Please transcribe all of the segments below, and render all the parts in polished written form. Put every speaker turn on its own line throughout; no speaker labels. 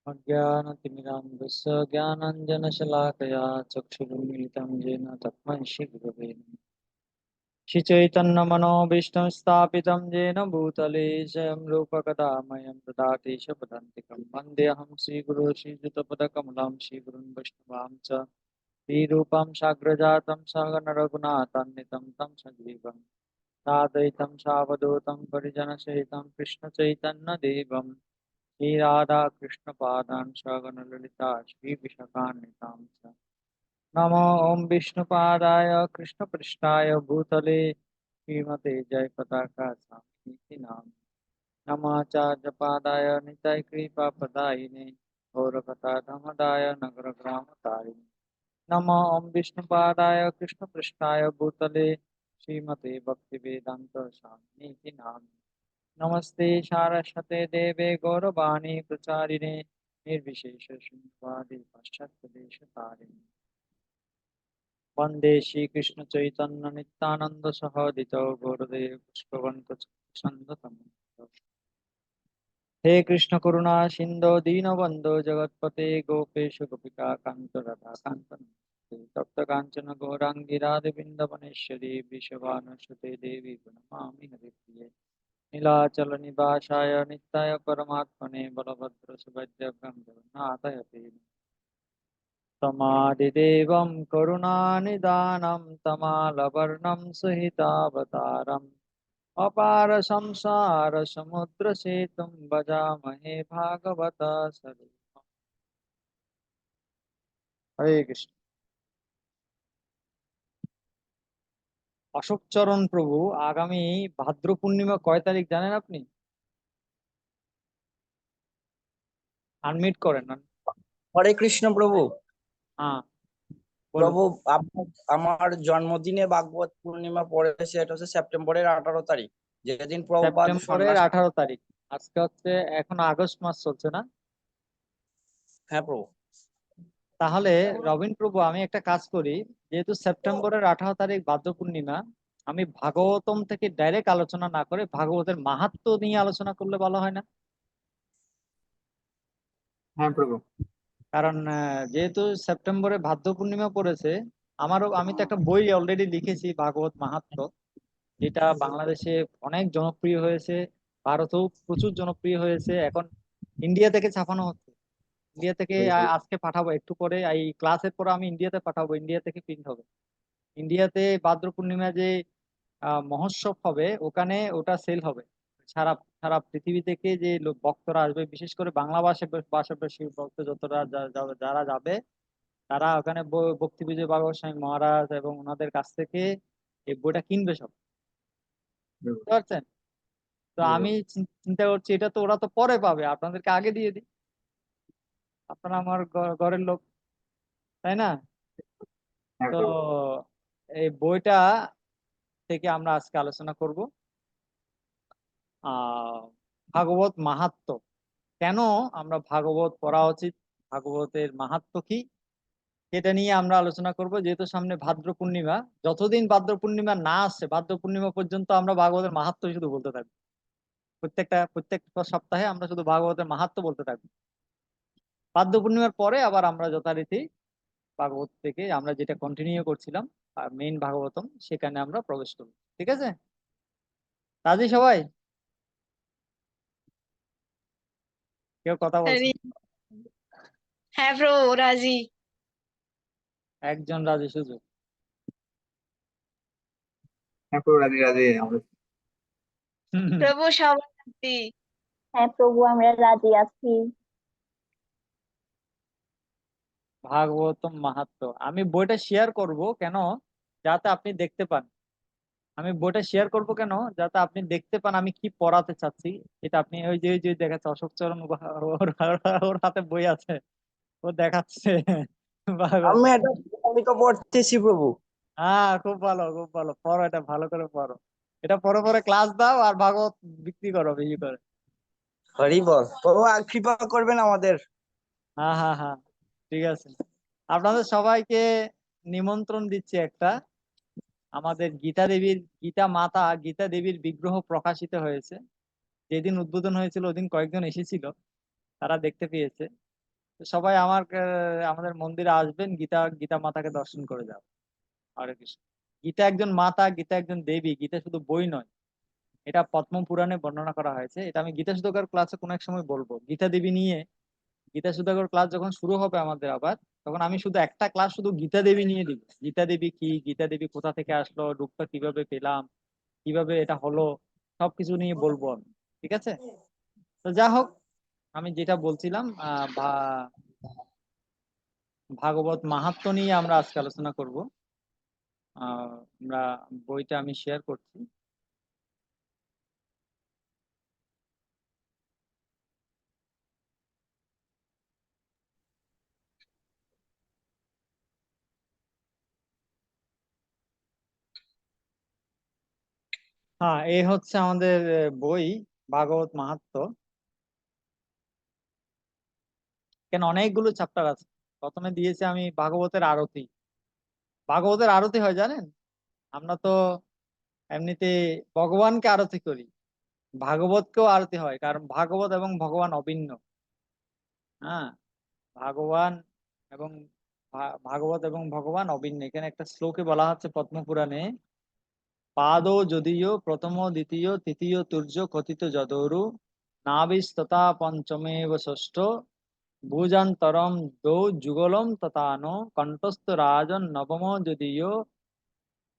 अज्ञानतिमिरान्धस्य ज्ञानाञ्जनशलाकया चक्षुरुन्मीलितं येन तस्मै श्रीगुरवे नमः। श्रीचैतन्यमनोभीष्टं स्थापितं येन भूतले स्वयं रूपकदामयं ददाति शपथान्तिकं वन्देऽहं श्रीगुरो श्रीयुतपदकमलं श्रीगुरुं वैष्णवां च श्रीरूपं साग्रजातं सहगणरघुनाथान्वितं तं सजीवं साद्वैतं सावधूतं परिजनसहितं कृष्णचैतन्यदेवं श्रीराधा कृष्णपादान् सगणललिता श्रीविशाखान्वितां च नमो ॐ विष्णुपादाय कृष्णपृष्ठाय भूतले श्रीमते जयपताका स्वामिनिति नाम नमाचार्यपादाय निताय कृपापदायिने गौरकथा धमदाय नगरग्रामतारिणे नमो ॐ विष्णुपादाय कृष्णपृष्ठाय भूतले श्रीमते भक्तिवेदान्त स्वामिनिति नाम नमस्ते सारस्वते देवे गौरवाणी प्रचारिणे निर्विशेष शून्यवादी पाश्चात्यदेशतारिणे वंदे श्रीकृष्ण चैतन्य नित्यानंद सहदित गुरुदेव पुष्पवंत छंदतम हे कृष्ण करुणा सिंधु दीनबंधो जगतपते गोपेश गोपिका कांत राधा कांत नमस्ते तप्त कांचन गौरांगी राधे वृंदवनेश्वरी वृषभानुसुते देवी प्रणमामि हरिप्रिये नीलाचल निवासाय नित्याय परमात्मने बलभद्र सुभद्रभ्यं जगन्नाथाय ते तमादिदेवं करुणानिदानं तमालवर्णं सुहितावतारम् अपार संसार समुद्र सेतुं भजामहे भागवत स्वरूपम्। हरे कृष्ण। অশোক চরণ প্রভু আগামী ভাদ্র পূর্ণিমা কয় তারিখ জানেন আপনি? আনমিট করেন না।
হরে কৃষ্ণ প্রভু।
হ্যাঁ বলুন।
প্রভু, আমার জন্মদিনে ভাগবত পূর্ণিমা পড়েছে, এটা হচ্ছে সেপ্টেম্বরের 18 তারিখ, যেদিন প্রভুপাদ
সেপ্টেম্বরের
সন্ন্যাস।
18 তারিখ। আজকে হচ্ছে এখন আগস্ট মাস চলছে না?
হ্যাঁ প্রভু।
তাহলে রবীন প্রভু আমি একটা কাজ করি, যেহেতু সেপ্টেম্বরের 18 তারিখ ভাদ্র পূর্ণিমা, আমি ভাগবতম থেকে ডাইরেক্ট আলোচনা না করে ভাগবতের মাহাত্ম্য নিয়ে আলোচনা করলে ভালো হয় না?
হ্যাঁ প্রভু।
কারণ যেহেতু সেপ্টেম্বরে ভাদ্র পূর্ণিমা পড়েছে, আমি তো একটা বই অলরেডি লিখেছি ভাগবত মাহাত্ম্য, যেটা বাংলাদেশে অনেক জনপ্রিয় হয়েছে, ভারতেও প্রচুর জনপ্রিয় হয়েছে। এখন ইন্ডিয়া থেকে ছাপানো হচ্ছে। ইন্ডিয়া থেকে আজকে পাঠাবো, একটু পরে এই ক্লাসের পরে আমি ইন্ডিয়াতে পাঠাবো, ইন্ডিয়া থেকে প্রিন্ট হবে। ইন্ডিয়াতে ভাদ্র পূর্ণিমা যে মহোৎসব হবে, ওখানে ওটা সেল হবে। সারা সারা পৃথিবী থেকে যে ভক্তরা আসবে, বিশেষ করে বাংলা ভাষাভাষী ভক্ত যতটা যারা যাবে, তারা ওখানে ভক্তি বিজয় ভাগবত স্বামী মহারাজ এবং ওনাদের কাছ থেকে এই বইটা কিনবে সব। বুঝতে পারছেন? তো আমি চিন্তা করছি, এটা তো ওরা তো পরে পাবে, আপনাদেরকে আগে দিয়ে দিই। আপনারা আমার ঘরের লোক, তাই না?
হ্যাঁ
তো
প্রভু।
এই বইটা থেকে আমরা আজকে আলোচনা করব ভাগবত মাহাত্ম্য। কেন আমরা ভাগবত পড়া উচিত, ভাগবতের মাহাত্ম্য কি, সেটা নিয়ে আমরা আলোচনা করব। যেহেতু সামনে ভাদ্র পূর্ণিমা, যতদিন ভাদ্র পূর্ণিমা না আসছে, ভাদ্র পূর্ণিমা পর্যন্ত আমরা ভাগবতের মাহাত্ম্য শুধু বলতে থাকবো। প্রত্যেকটা সপ্তাহে আমরা শুধু ভাগবতের মাহাত্ম্য বলতে থাকবো। ভাদ্র পূর্ণিমার পরে আবার আমরা যথারীতি ভাগবত থেকে আমরা যেটা কন্টিনিউ করছিলাম, মেইন ভাগবতম, সেখানে আমরা প্রবেশ করব। ঠিক আছে? রাজি সবাই? কেউ কথা বলছে?
হ্যাঁ প্রভু, রাজি।
একজন রাজি সুযোগ।
হ্যাঁ প্রভু, রাধে রাধে। আমরা
প্রভু সবাই রাজি।
হ্যাঁ প্রভু, আমরা রাজি আছি।
ভাগবতম মাহাত্ম্য আমি বইটা শেয়ার করব কেন, যাতে আপনি দেখতে পান। আমি বইটা শেয়ার করব কেন, যাতে আপনি দেখতে পান আমি কি পড়াতে চাচ্ছি। এটা আপনি ওই যে দেখাচ্ছে অশোক চরণ, ওর ওর হাতে বই আছে, ও দেখাচ্ছে
আমি
ভাগবত।
এটা আমি তো পড়তেছি প্রভু।
হ্যাঁ, খুব ভালো খুব ভালো, পড়ো, এটা ভালো করে পড়ো। এটা পরে পরে ক্লাস দাও আর ভাগবত বিক্রি করো বেশি করে।
হরি বল প্রভু, আর কৃপা করবেন আমাদের।
হ্যাঁ হ্যাঁ হ্যাঁ, ঠিক আছে। আপনাদের সবাইকে নিমন্ত্রণ দিচ্ছি একটা। আমাদের গীতা দেবীর বিগ্রহ প্রকাশিত হয়েছে। যেদিন উদ্বোধন হয়েছিল ওদিন কয়েকজন এসেছিল, তারা দেখতে পেয়েছে। তো সবাই আমাদের মন্দিরে আসবেন, গীতা গীতা মাতাকে দর্শন করে যাও। হরে কৃষ্ণ। গীতা একজন মাতা, গীতা একজন দেবী। গীতা শুধু বই নয়, এটা পদ্ম পুরাণে বর্ণনা করা হয়েছে। এটা আমি গীতা সুধাকর ক্লাসে কোনো এক সময় বলবো। গীতা দেবী নিয়ে গীতা সুধাকর ক্লাস যখন শুরু হবে আমাদের আবার, তখন আমি শুধু একটা ক্লাস শুধু গীতা দেবী নিয়ে দিব। গীতা দেবী কি, গীতা দেবী কোথা থেকে আসলো, রূপটা কিভাবে পেলাম, কিভাবে এটা হলো, সবকিছু নিয়ে বলবো আমি। ঠিক আছে? তো যা হোক, আমি যেটা বলছিলাম ভাগবত মাহাত্ম্য নিয়ে আমরা আজকে আলোচনা করব। আমরা বইটা আমি শেয়ার করছি। হ্যাঁ, এই হচ্ছে আমাদের বই ভাগবত মাহাত্ম্য। কেন, অনেকগুলো চ্যাপ্টার আছে। প্রথমে দিয়েছি আমি ভাগবতের আরতি। ভাগবতের আরতি হয় জানেন? আমরা তো এমনিতে ভগবানকে আরতি করি, ভাগবতকেও আরতি হয়, কারণ ভাগবত এবং ভগবান অভিন্ন। হ্যাঁ, ভাগবান এবং ভাগবত এবং ভগবান অভিন্ন। এখানে একটা শ্লোকে বলা হচ্ছে পদ্মপুরাণে, পাদো যদিও প্রথম দ্বিতীয় তৃতীয় তুর্য কথিত যদৌরু নাবিস্ততা পঞ্চমেব ষষ্ঠ ভুজান্তরম দৌ যুগলম তথানো কণ্ঠস্থ রাজন নবম যদিও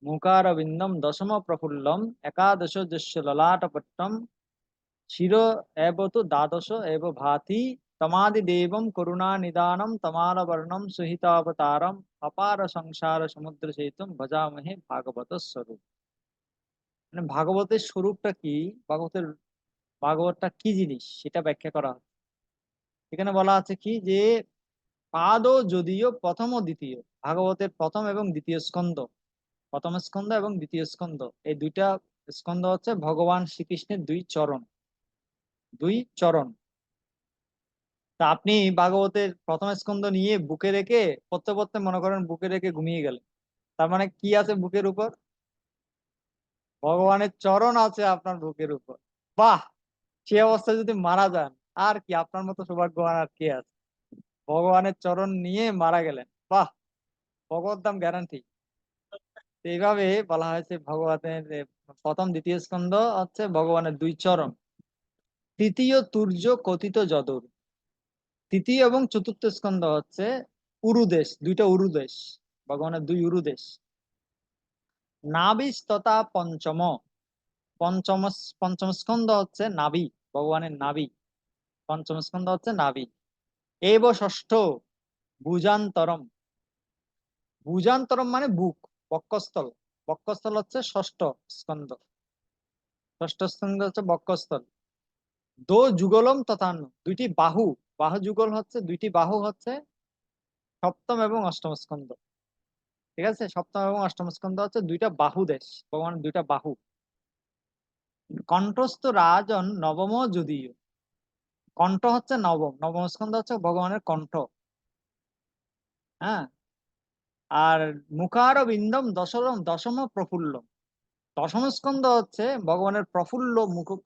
মুখারবিন্দম দশম প্রফুল্লম একাদশ যস্য ললাটপট্টম শির এব তু দ্বাদশ এব ভাতি তমাদিদেবম করুণা নিদানম তমালবর্ণম সুহিতাবতারম অপার সংসার সমুদ্র সেতুম ভজামহে ভাগবত স্বরূপ। মানে ভাগবতের স্বরূপটা কি, ভাগবতটা কি জিনিস সেটা ব্যাখ্যা করা হয়। এখানে বলা আছে কি যে পাদ যদিও প্রথম ও দ্বিতীয়, ভাগবতের প্রথম এবং দ্বিতীয় স্কন্ধ, প্রথম স্কন্ধ এবং দ্বিতীয় স্কন্ধ, এই দুইটা স্কন্ধ হচ্ছে ভগবান শ্রীকৃষ্ণের দুই চরণ। তা আপনি ভাগবতের প্রথম স্কন্ধ নিয়ে বুকে রেখে পড়তে পড়তে মনে করেন বুকে রেখে ঘুমিয়ে গেলেন, তার মানে কি আছে বুকের উপর? ভগবানের চরণ আছে আপনার বুকের উপর। বাহ! সে অবস্থায় যদি মারা যান, আর কি আপনার মতো সৌভাগ্যবান আর কে আছে? ভগবানের চরণ নিয়ে মারা গেলেন, বাহ! ভগবত দাম গ্যারান্টি। এইভাবে বলা হয়েছে ভগবানের প্রথম দ্বিতীয় স্কন্ধ হচ্ছে ভগবানের দুই চরণ। তৃতীয় তুর্য কথিত যদুর, তৃতীয় এবং চতুর্থ স্কন্ধ হচ্ছে উরুদেশ, দুইটা উরুদেশ, ভগবানের দুই উরুদেশ। নাভিস তথা পঞ্চম, পঞ্চম পঞ্চম স্কন্ধ হচ্ছে নাভি, ভগবানের নাভি। পঞ্চম স্কন্ধ হচ্ছে নাভি। এব ষষ্ঠ ভুজান্তরম, ভুজান্তরম মানে বুক, বক্ষস্থল। বক্ষস্থল হচ্ছে ষষ্ঠ স্কন্ধ, ষষ্ঠ স্কন্ধ হচ্ছে বক্ষস্থল। দো যুগলম তথান্য, দুইটি বাহু, বাহু যুগল হচ্ছে দুইটি বাহু হচ্ছে সপ্তম এবং অষ্টম স্কন্ধ। ঠিক আছে? সপ্তম এবং অষ্টম স্কন্ধ হচ্ছে দুইটা বাহু দেশ, ভগবানের দুইটা বাহু। কণ্ঠস্থ রাজন নবম যদিও, কণ্ঠ হচ্ছে নবম, নবম স্কন্ধ হচ্ছে ভগবানের কণ্ঠ। হ্যাঁ, আর মুখার বিন্দম দশম দশম প্রফুল্ল, দশম স্কন্ধ হচ্ছে ভগবানের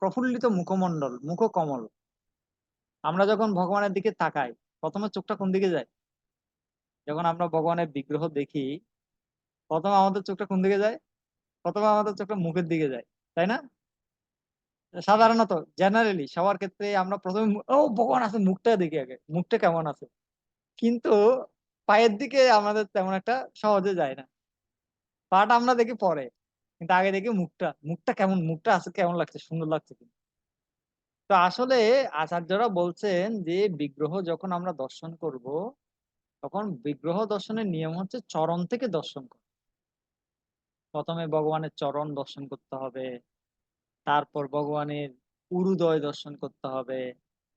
প্রফুল্লিত মুখমণ্ডল, মুখকমল। আমরা যখন ভগবানের দিকে তাকাই, প্রথমে চোখটা কোন দিকে যায়? যখন আমরা ভগবানের বিগ্রহ দেখি, প্রথমে আমাদের চোখটা কোন দিকে যায়? প্রথমে আমাদের চোখটা মুখের দিকে যায়, তাই না? সাধারণত জেনারেলি সবার ক্ষেত্রে আমরা প্রথমে ও ভগবান আছে, মুখটা দেখি আগে, মুখটা কেমন আছে। কিন্তু পায়ের দিকে আমাদের তেমন একটা সহজে যায় না, পাটা আমরা দেখি পরে, কিন্তু আগে দেখি মুখটা, মুখটা কেমন, মুখটা আছে কেমন লাগছে, সুন্দর লাগছে কিনা। তো আসলে আচার্যরা বলছেন যে বিগ্রহ যখন আমরা দর্শন করব, তখন বিগ্রহ দর্শনের নিয়ম হচ্ছে চরণ থেকে দর্শন করা। প্রথমে ভগবানের চরণ দর্শন করতে হবে, তারপর ভগবানের উরুদয় দর্শন করতে হবে,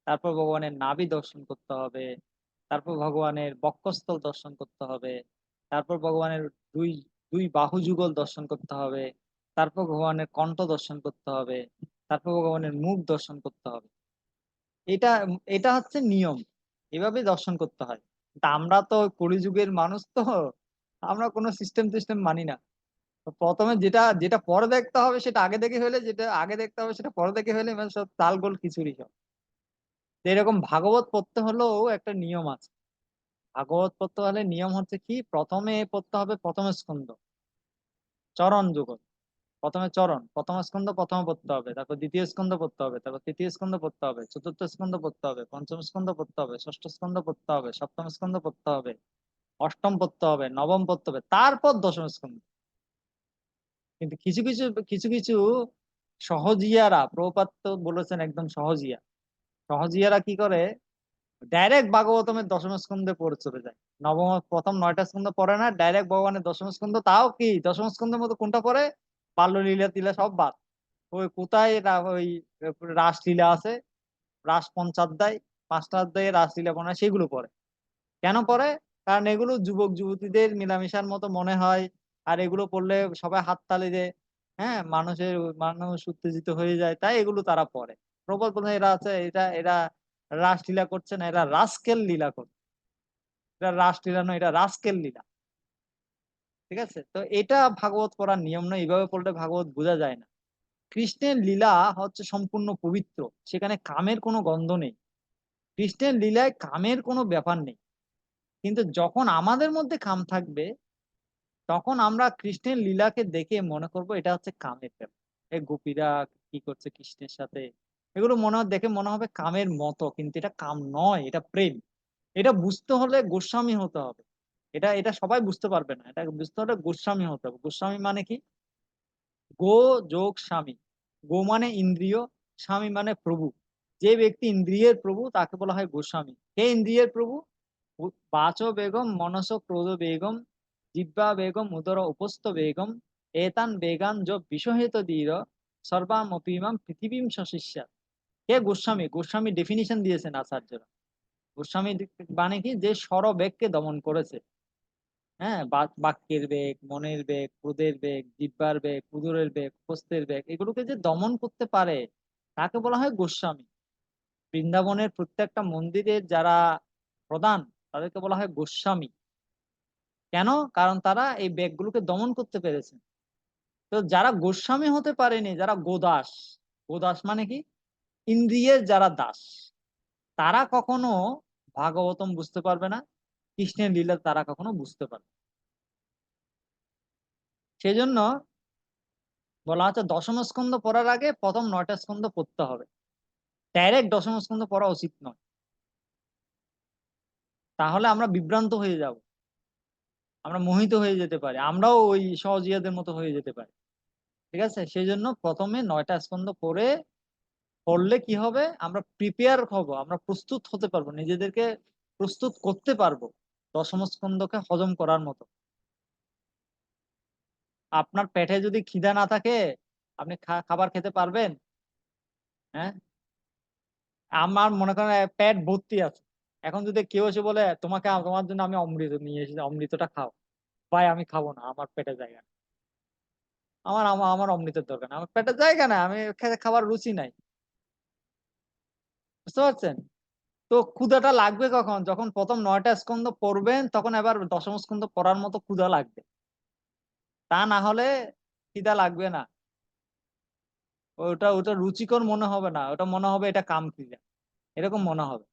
তারপর ভগবানের নাভি দর্শন করতে হবে, তারপর ভগবানের বক্ষস্থল দর্শন করতে হবে, তারপর ভগবানের দুই দুই বাহু যুগল দর্শন করতে হবে, তারপর ভগবানের কণ্ঠ দর্শন করতে হবে, তারপর ভগবানের মুখ দর্শন করতে হবে। এটা এটা হচ্ছে নিয়ম, এভাবে দর্শন করতে হয়। তা আমরা তো কলিযুগের মানুষ, তো আমরা কোনো সিস্টেম মানি না। তো প্রথমে যেটা যেটা পরে দেখতে হবে সেটা আগে দেখে হলে, যেটা আগে দেখতে হবে সেটা পরে দেখে হলে, মানে সব তাল গোল খিচুড়ি সব। তো এরকম ভাগবত পড়তে হলেও একটা নিয়ম আছে। ভাগবত পড়তে হলে নিয়ম হচ্ছে কি, প্রথমে পড়তে হবে প্রথম স্কন্ধ, চরণ যুগল। প্রথমে চরণ, প্রথম স্কন্ধ প্রথমে পড়তে হবে, তারপর দ্বিতীয় স্কন্ধ পড়তে হবে, তারপর তৃতীয় স্কন্ধ পড়তে হবে, চতুর্থ স্কন্ধ পড়তে হবে, পঞ্চম স্কন্ধ পড়তে হবে, ষষ্ঠ স্কন্ধ পড়তে হবে, সপ্তম স্কন্ধ পড়তে হবে, অষ্টম পড়তে হবে, নবম পড়তে হবে, তারপর দশম স্কন্ধ। কিন্তু কিছু কিছু কিছু কিছু সহজিয়ারা, প্রভুপাদ তো বলেছেন একদম সহজিয়া, সহজিয়ারা কি করে, ডাইরেক্ট ভাগবতমের দশম স্কন্ধে পড়ে চলে যায়। নবম প্রথম 9টা স্কন্ধ পড়ে না, ডাইরেক্ট ভগবানের দশম স্কন্ধ। তাও কি দশম স্কন্ধের মধ্যে কোনটা পড়ে, বাল্যলীলা টিলা সব বাদ। ওই কোথায় ওই রাসলীলা আছে, রাস পঞ্চাধ্যায়, 5টা অধ্যায়ে রাসলীলা পড়ে না, সেগুলো পড়ে। কেন পড়ে? কারণ এগুলো যুবক যুবতীদের মিলামিশার মতো মনে হয়, আর এগুলো পড়লে সবাই হাততালি দেয়, হ্যাঁ, মানুষ উত্তেজিত হয়ে যায়, তাই এগুলো তারা পড়ে। প্রবল বলতে এরা আছে, এরা রাসলীলা করছে না, এরা রাস্কেল লীলা করছে। এটা রাসলীলা নয়, এটা রাস্কেল লীলা। ঠিক আছে, তো এটা ভাগবত পড়ার নিয়ম নয়, এইভাবে পড়লে ভাগবত বোঝা যায় না। কৃষ্ণের লীলা হচ্ছে সম্পূর্ণ পবিত্র, সেখানে কামের কোনো গন্ধ নেই। কৃষ্ণের লীলায় কামের কোনো ব্যাপার নেই। কিন্তু যখন আমাদের মধ্যে কাম থাকবে, তখন আমরা কৃষ্ণের লীলাকে দেখে মনে করব এটা হচ্ছে কামের ব্যাপার। এই গোপীরা কি করছে কৃষ্ণের সাথে, এগুলো দেখে মনে হবে কামের মতো, কিন্তু এটা কাম নয়, এটা প্রেম। এটা বুঝতে হলে গোস্বামী হতে হবে। এটা এটা সবাই বুঝতে পারবে না, এটা বুঝতে হলে গোস্বামী হতে হবে। গোস্বামী মানে কি? গো যোগ স্বামী। গো মানে ইন্দ্রিয়, স্বামী মানে প্রভু। যে ব্যক্তি ইন্দ্রিয়ের প্রভু তাকে বলা হয় গোস্বামী। কে ইন্দ্রিয়ের প্রভু? বাচো বেগম মনস ক্রোধ বেগম জিহ্বা বেগম উদর উপস্থ বেগম এতান বেগান য বিষহেত দীর সর্বামপিমাম পৃথিবীম সশিষ্যা। কে গোস্বামী? গোস্বামী ডেফিনিশন দিয়েছেন আচার্যরা। গোস্বামী মানে কি, যে স্বরবেগকে দমন করেছে। হ্যাঁ, বাক্যের বেগ, মনের বেগ, ক্রোধের বেগ, জিহ্বার বেগ, উদরের বেগ, হস্তের বেগ, এগুলোকে যে দমন করতে পারে তাকে বলা হয় গোস্বামী। বৃন্দাবনের প্রত্যেকটা মন্দিরের যারা প্রধান, তাদেরকে বলা হয় গোস্বামী। কেন? কারণ তারা এই বেগগুলোকে দমন করতে পেরেছে। তো যারা গোস্বামী হতে পারেনি, যারা গোদাস, গোদাস মানে কি, ইন্দ্রিয়ের যারা দাস, তারা কখনো ভাগবতম বুঝতে পারবে না, কৃষ্ণের লীলা তারা কখনো বুঝতে পারবে না। সেজন্য বলা হচ্ছে দশম স্কন্ধ পড়ার আগে প্রথম 9টা স্কন্ধ পড়তে হবে। ডাইরেক্ট দশম স্কন্ধ পড়া উচিত নয়, তাহলে আমরা বিভ্রান্ত হয়ে যাব, আমরা মোহিত হয়ে যেতে পারি, আমরাও ওই সহজিয়াদের মতো হয়ে যেতে পারি। ঠিক আছে, সেই জন্য প্রথমে 9টা স্কন্ধ পড়লে কি হবে, আমরা প্রিপেয়ার হব, আমরা প্রস্তুত হতে পারবো, নিজেদেরকে প্রস্তুত করতে পারবো দশম স্কন্ধকে হজম করার মতো। আপনার পেটে যদি খিদা না থাকে, আপনি খাবার খেতে পারবেন? হ্যাঁ, আমার মনে করেন পেট ভর্তি আছে, এখন যদি কেউ এসে বলে তোমার জন্য আমি অমৃত নিয়ে এসেছি, অমৃতটা খাও, ভাই আমি খাবো না, আমার পেটে জায়গা নেই। আমার আমার আমার অমৃতের দরকার নেই, আমার পেটে জায়গা নাই, আমি খাবার রুচি নাই। বুঝতে পারছেন? তো ক্ষুধাটা লাগবে কখন? যখন প্রথম 9টা স্কন্ধ পড়বেন, তখন এবার দশম স্কন্ধ পড়ার মতো ক্ষুধা লাগবে। তা না হলে খিদা লাগবে না, ওটা ওটা রুচিকর মনে হবে না, ওটা মনে হবে এটা কাম খিদা, এরকম মনে হবে।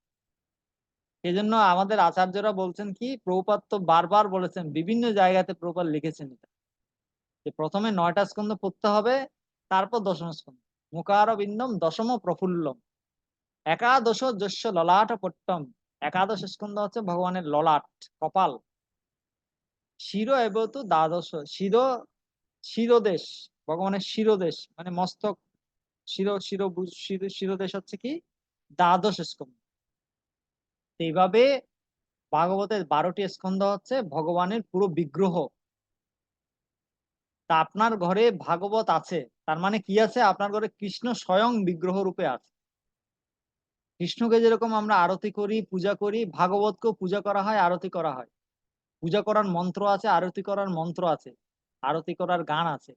সেই জন্য আমাদের আচার্যরা বলছেন কি, প্রভুপাদ তো বারবার বলেছেন, বিভিন্ন জায়গাতে প্রভুপাদ লিখেছেন এটা, যে প্রথমে 9টা স্কন্ধ পড়তে হবে, তারপর দশম স্কন্ধ। মুখার বিন্দম দশম প্রফুল্লম একাদশ যস্য ললাট পট্টম। একাদশ স্কন্ধ হচ্ছে ভগবানের ললাট, কপাল। শির এবতু দ্বাদশ, শিরোদেশ, ভগবানের শিরোদেশ মানে মস্তক, শিরোদেশ হচ্ছে কি দ্বাদশ স্কন্ধ। এইভাবে ভাগবতের 12টি স্কন্ধ হচ্ছে ভগবানের পুরো বিগ্রহ। তা আপনার ঘরে ভাগবত আছে, তার মানে কি আছে, আপনার ঘরে কৃষ্ণ স্বয়ং বিগ্রহ রূপে আছে। কৃষ্ণকে যেরকম আমরা আরতি করি, পূজা করি, ভাগবতকেও পূজা করা হয়, আরতি করা হয়। পূজা করার মন্ত্র আছে, আরতি করার মন্ত্র আছে, আরতি করার গান আছে।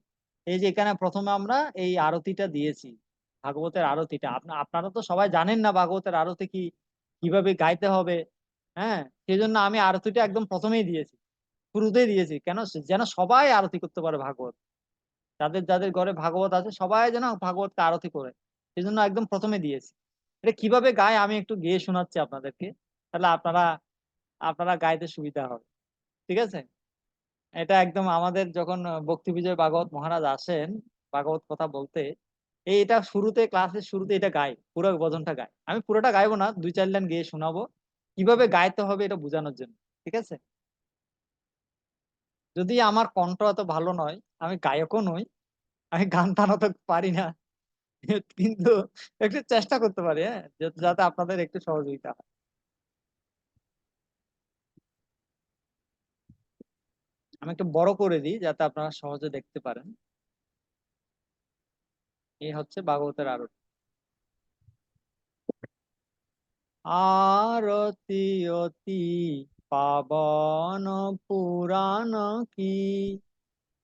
এই যে এখানে প্রথমে আমরা এই আরতিটা দিয়েছি, ভাগবতের আরতিটা। আপনারা তো সবাই জানেন না ভাগবতের আরতি কি, কিভাবে গাইতে হবে। হ্যাঁ, সেই জন্য আমি আরতিটা একদম প্রথমেই দিয়েছি, শুরুতেই দিয়েছি। কেন? যেন সবাই আরতি করতে পারে ভাগবত, যাদের যাদের ঘরে ভাগবত আছে সবাই যেন ভাগবতকে আরতি করে, সেই জন্য একদম প্রথমে দিয়েছি। এটা কিভাবে গায় আমি একটু গেয়ে শোনাচ্ছি আপনাদেরকে, তাহলে আপনারা আপনারা গাইতে সুবিধা হবে। ঠিক আছে? এটা একদম আমাদের যখন ভক্তি বিজয় ভাগবত মহারাজ আসেন ভাগবত কথা বলতে, এটা শুরুতে, ক্লাসের শুরুতে এটা গায়, পুরো ভজনটা গায়। আমি পুরোটা গাইবো না, 2-4 লাইন গেয়ে শোনাবো কিভাবে গাইতে হবে এটা বোঝানোর জন্য। ঠিক আছে? যদি আমার কণ্ঠ এত ভালো নয়, আমি গায়কও নই, আমি গান টান অত পারি না, কিন্তু একটু চেষ্টা করতে পারি, হ্যাঁ, যাতে আপনাদের একটু সহযোগিতা হয়। আমি একটু বড় করে দিই যাতে আপনারা সহজে দেখতে পারেন। এই হচ্ছে ভাগবতের আরতি। আরতি অতি পাবন পুরাণ কি,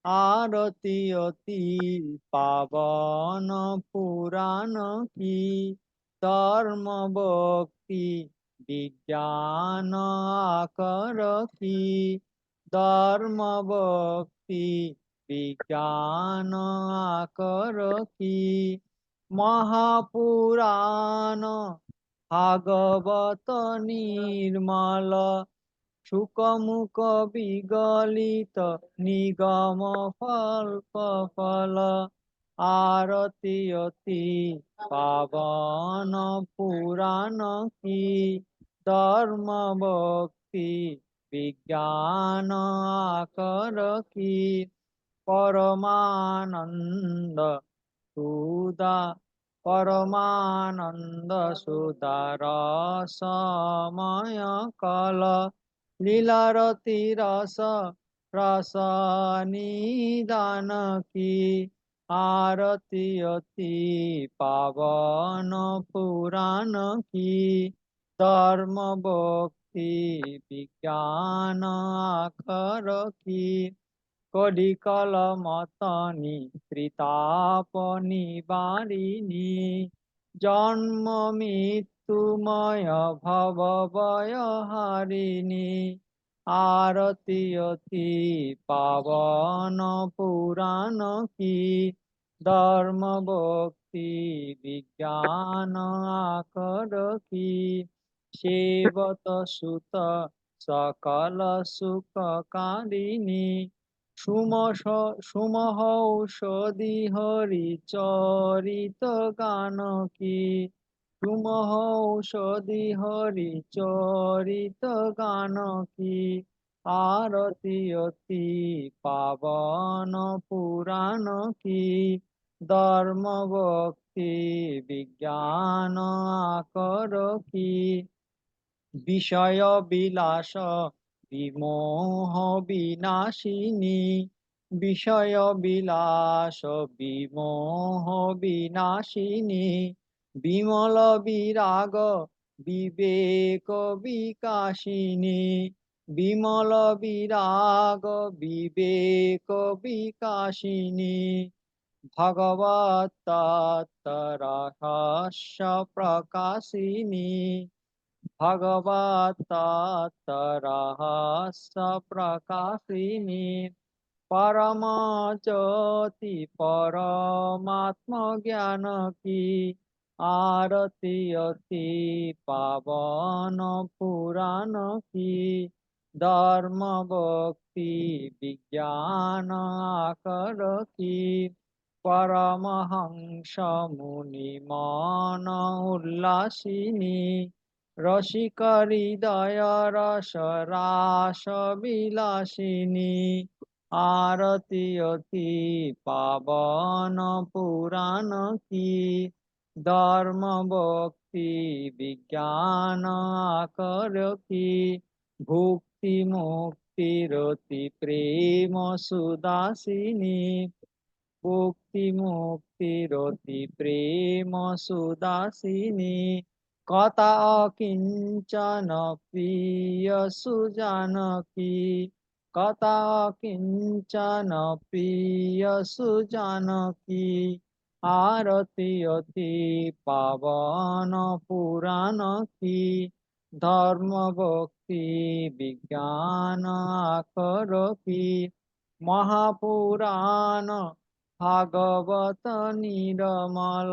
আরতি অতি পাবন পুরাণ কি, ধর্ম ভক্তি বিজ্ঞান আকর কি, ধর্ম ভক্তি বিজ্ঞান আকর কি, মহাপুরাণ ভাগবত নির্মল, সুকমুখ বিগলিত নিগম ফল্প ফল, আরতি অতি পাবন পুরাণ কি, ধর্ম ভক্তি বিজ্ঞান আকর কি, পরমানন্দ সুদা পরমানন্দ সুদা রসময় কল, লীলারতি রস রস নিদান কি, আরতি অতি পাবন পুরাণ কি, ধর্ম ভক্তি বিজ্ঞান আখর কি, কলিকাল মতনি ত্রিতাপ নিবারিণী, জন্ম মৃত্যুময় ভব ভয় হারিণী, আরতি অতি পাবন পুরাণ কি, ধর্ম ভক্তি বিজ্ঞান আকর কি, সেবত সুত সকল সুখ কারিণী, সুমহৌষধি হরি চরিত গান কি, সুমহৌষধি হরি চরিত গান কি, আরতি অতি পাবন পুরাণ কি, ধর্ম ভক্তি বিজ্ঞান আকর কি, বিষয় বিলাস বিমোহ বিনাশিনী, বিষয় বিলাস বিমোহ বিনাশিনী, বিমল বিরাগ বিবেক বিকাশিনী, বিমল বিরাগ বিবেক বিকাশিনী, ভগবত তত্ত্ব রহস্য প্রকাশিনী, ভগবত তত্ত্ব রহস্য প্রকাশিনী, পরম জ্যোতি পরমাত্ম জ্ঞান কি, আরতি অতি পাবন পুরাণ কি, ধর্ম ভক্তি বিজ্ঞান আকর কি, পরমহংস মুনি মন উল্লাসিনী, রসিক হৃদয় রস রাস বিলাসিনী, আরতি অতি পাবন পুরাণ কি, ধর্ম ভক্তি বিজ্ঞান আকর কি, ভক্তি মুক্তি রতি প্রেম সুদাসিনী, ভক্তি মুক্তি রতি প্রেম সুদাসিনী, কথা অকিঞ্চন প্রিয় সুজানকী, কথা অকিঞ্চন প্রিয় সুজানকী, আরতি অতি পাবন পুরাণ কি, ধর্ম ভক্তি বিজ্ঞান আকর কি, মহাপুরাণ ভাগবত নিরমল,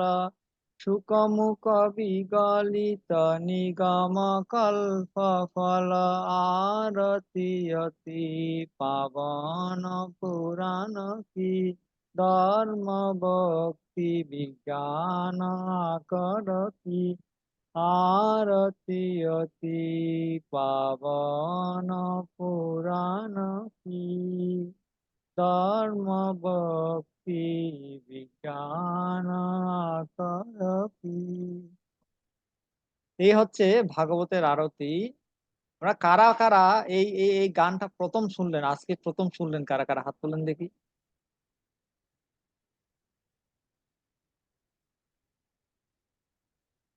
সুকমুখ বিগলিত নিগম কল্প ফল আরতি অতি পাবন পুরাণ কি ধর্ম ভক্তি বিজ্ঞান কর কি আরতি অতি পাবন পুরাণ কি ধর্ম ভক্তি বিজ্ঞান করপি। এই হচ্ছে ভাগবতের আরতি। ওরা কারা কারা এই এই এই গানটা প্রথম শুনলেন, আজকে প্রথম শুনলেন, কারা কারা হাত তুলেন দেখি।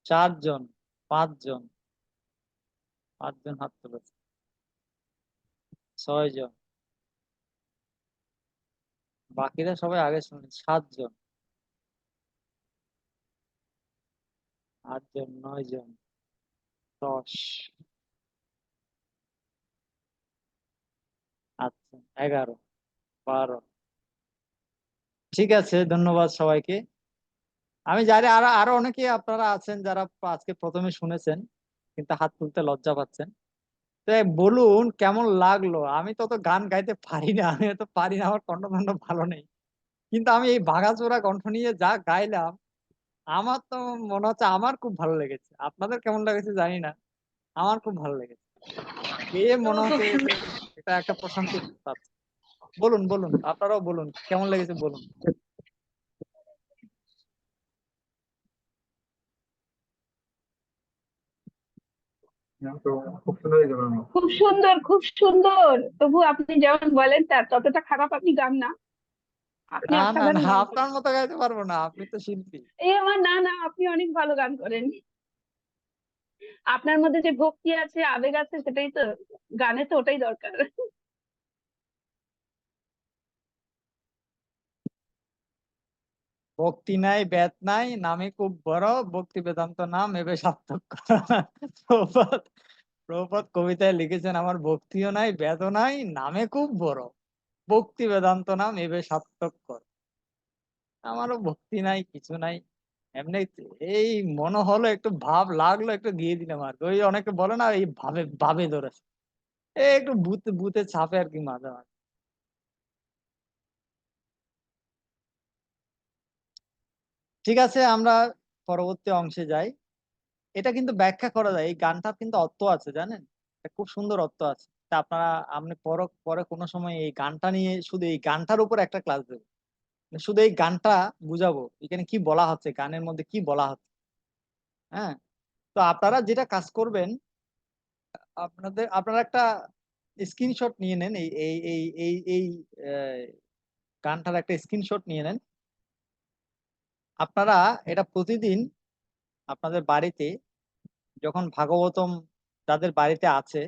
চারজন, পাঁচজন, পাঁচজন হাত তুলেছে, ছয়জন, বাকিরা সবাই আগে শুনলেন, সাতজন, আটজন, নয়জন, 10, আচ্ছা, 11, 12। ঠিক আছে, ধন্যবাদ সবাইকে। আমি জানি আরো আরো অনেকে আপনারা আছেন যারা আজকে প্রথমে শুনেছেন কিন্তু হাত তুলতে লজ্জা পাচ্ছেন। তো বলুন কেমন লাগলো। আমি তো গান গাইতে পারি না, আমি তো পারি না, আমার কণ্ঠবন্ধ ভালো নেই, কিন্তু আমি এই ভাঙাচোরা কণ্ঠ নিয়ে যা গাইলাম, আমার তো মনে হচ্ছে আমার খুব ভালো লেগেছে। আপনাদের কেমন লেগেছে জানি না, আমার খুব ভালো লেগেছে। এ মনে
খুব
হচ্ছে যে
সুন্দর।
এটা একটা প্রশান্তি পাচ্ছে। বলুন বলুন, আপনারাও বলুন কেমন লেগেছে বলুন।
মহাপ্রভু খুব সুন্দর হয়েছে প্রভু।
খুব সুন্দর, খুব সুন্দর। তবু আপনি যেমন বলেন তার ততটা খারাপ আপনি গান না, আপনি
না না না,
অসাধারণ গান
আপনার
করেন।
মতো গাইতে পারবো না, আপনি তো শিল্পী।
আমার না না, আপনি অনেক ভালো গান করেন। আপনার মধ্যে যে ভক্তি আছে, আবেগ আছে, সেটাই তো গানে তো ওটাই দরকার।
ভক্তি নাই বেদ নাই, নামে খুব বড়, ভক্তি বেদান্ত নাম এবে সার্থক করা। প্রভুপাদ প্রভুপাদ কবিতায় লিখেছেন, আমার ভক্তিও নাই বেদও নাই, নামে খুব বড়, ভক্তি বেদান্ত নাম এবে সার্থক কর। আমারও ভক্তি নাই, কিছু নাই, এমনি এই মনে হলো একটু ভাব লাগলো একটু দিয়ে দিলাম আর কি। ওই অনেকে বলে না এই ভাবে ভাবে ধরেছে, এই একটু বুতে বুতে ছাপে আর কি মাঝে মাঝে। ঠিক আছে, আমরা পরবর্তী অংশে যাই। এটা কিন্তু ব্যাখ্যা করা যায়, এই গানটার কিন্তু অর্থ আছে জানেন, এটা খুব সুন্দর অর্থ আছে। তা আপনারা, আপনি পরে পরে কোনো সময় এই গানটা নিয়ে, শুধু এই গানটার উপর একটা ক্লাস দেবো, মানে শুধু এই গানটা বুঝাবো এখানে কি বলা হচ্ছে, গানের মধ্যে কি বলা হচ্ছে। হ্যাঁ, তো আপনারা যেটা কাজ করবেন, আপনারা একটা স্ক্রিনশট নিয়ে নেন, এই এই এই এই এই আহ, গানটার একটা স্ক্রিনশট নিয়ে নেন। আপনারা এটা প্রতিদিন আপনাদের বাড়িতে, যখন ভাগবতম যাদের বাড়িতে আছে,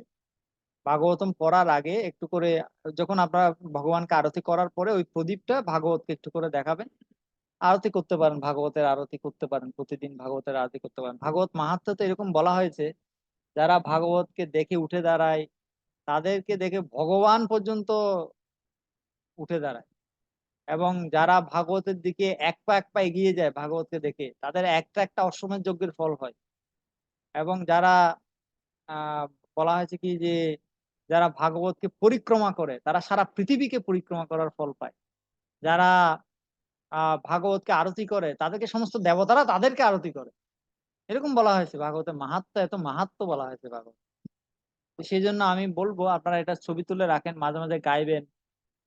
ভাগবতম পড়ার আগে একটু করে, যখন আপনারা ভগবানকে আরতি করার পরে ওই প্রদীপটা ভাগবতকে একটু করে দেখাবেন। আরতি করতে পারেন, ভাগবতের আরতি করতে পারেন, প্রতিদিন ভাগবতের আরতি করতে পারেন। ভাগবত মাহাত্ম্যতে এরকম বলা হয়েছে, যারা ভাগবতকে দেখে উঠে দাঁড়ায়, তাদেরকে দেখে ভগবান পর্যন্ত উঠে দাঁড়ায়। এবং যারা ভাগবতের দিকে এক পা এগিয়ে যায় ভাগবতকে দেখে, তাদের একটা একটা অশ্বমেধ যজ্ঞের ফল হয়। এবং যারা আহ বলা হয়েছে কি যে, যারা ভাগবতকে পরিক্রমা করে তারা সারা পৃথিবীকে পরিক্রমা করার ফল পায়। যারা ভাগবতকে আরতি করে তাদেরকে সমস্ত দেবতারা তাদেরকে আরতি করে। এরকম বলা হয়েছে, ভাগবতের মাহাত্ম্য, এত মাহাত্ম্য বলা হয়েছে ভাগবত। তো সেই জন্য আমি বলবো আপনারা এটা ছবি তুলে রাখেন, মাঝে মাঝে গাইবেন,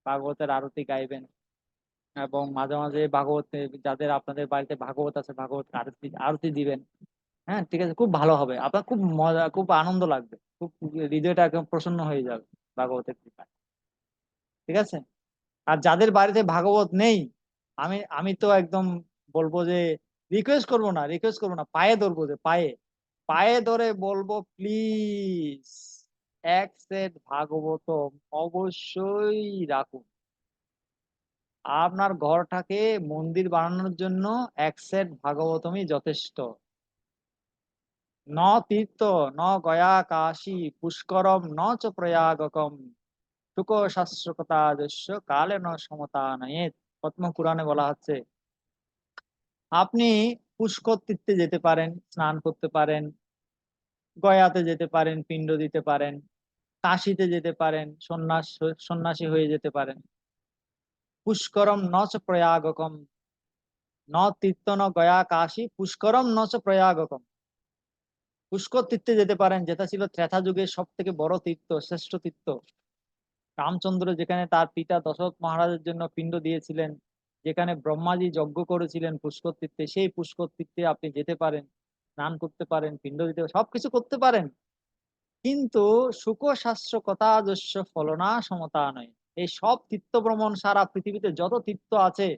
ভাগবতের আরতি গাইবেন। এবং মাঝে মাঝে ভাগবত, যাদের আপনাদের বাড়িতে ভাগবত আছে, ভাগবত আরতি আরতি দিবেন। হ্যাঁ, ঠিক আছে, খুব ভালো হবে, আপনার খুব মজা, খুব আনন্দ লাগবে, খুব হৃদয়টা একদম প্রসন্ন হয়ে যাবে ভাগবতের কৃপায়। ঠিক আছে। আর যাদের বাড়িতে ভাগবত নেই, আমি আমি তো একদম বলবো যে, রিকোয়েস্ট করবো না, পায়ে ধরবো, যে পায়ে পায়ে ধরে বলবো, প্লিজ এক সেট ভাগবতম অবশ্যই রাখুন। আপনার ঘরটাকে মন্দির বানানোর জন্য এক সেট ভাগবতমই যথেষ্ট। ন তীর্থ, ন গয়া কাশী পুষ্করম, ন চ প্রয়াগকম, শুক শাস্ত্রকতাদস্য কালে ন সমতা নয়েৎ। পদ্ম পুরাণে বলা হচ্ছে, আপনি পুষ্কর তীর্থে যেতে পারেন, স্নান করতে পারেন, গয়াতে যেতে পারেন, পিণ্ড দিতে পারেন, কাশীতে যেতে পারেন, সন্ন্যাসী হয়ে যেতে পারেন। পুষ্করম নচ প্রয়াগকম, ন তীর্থ ন গয়া কাশী, পুষ্করম নচ প্রয়াগকম। পুষ্কর তীর্থে যেতে পারেন, যেটা ছিল ত্রেতা যুগের সব থেকে বড় তীর্থ, শ্রেষ্ঠ তীর্থ। রামচন্দ্র যেখানে তার পিতা দশরথ মহারাজের জন্য পিণ্ড দিয়েছিলেন, যেখানে ব্রহ্মাজি যজ্ঞ করেছিলেন পুষ্কর তীর্থে, সেই পুষ্কর তীর্থে আপনি যেতে পারেন, স্নান করতে পারেন, পিণ্ড দিতে সবকিছু করতে পারেন। কিন্তু সুখ শাস্ত্র কথা যস্য ফলনা সমতা নয়। এই সব তীর্থ ভ্রমণ, সারা পৃথিবীতে যত তীর্থ আছে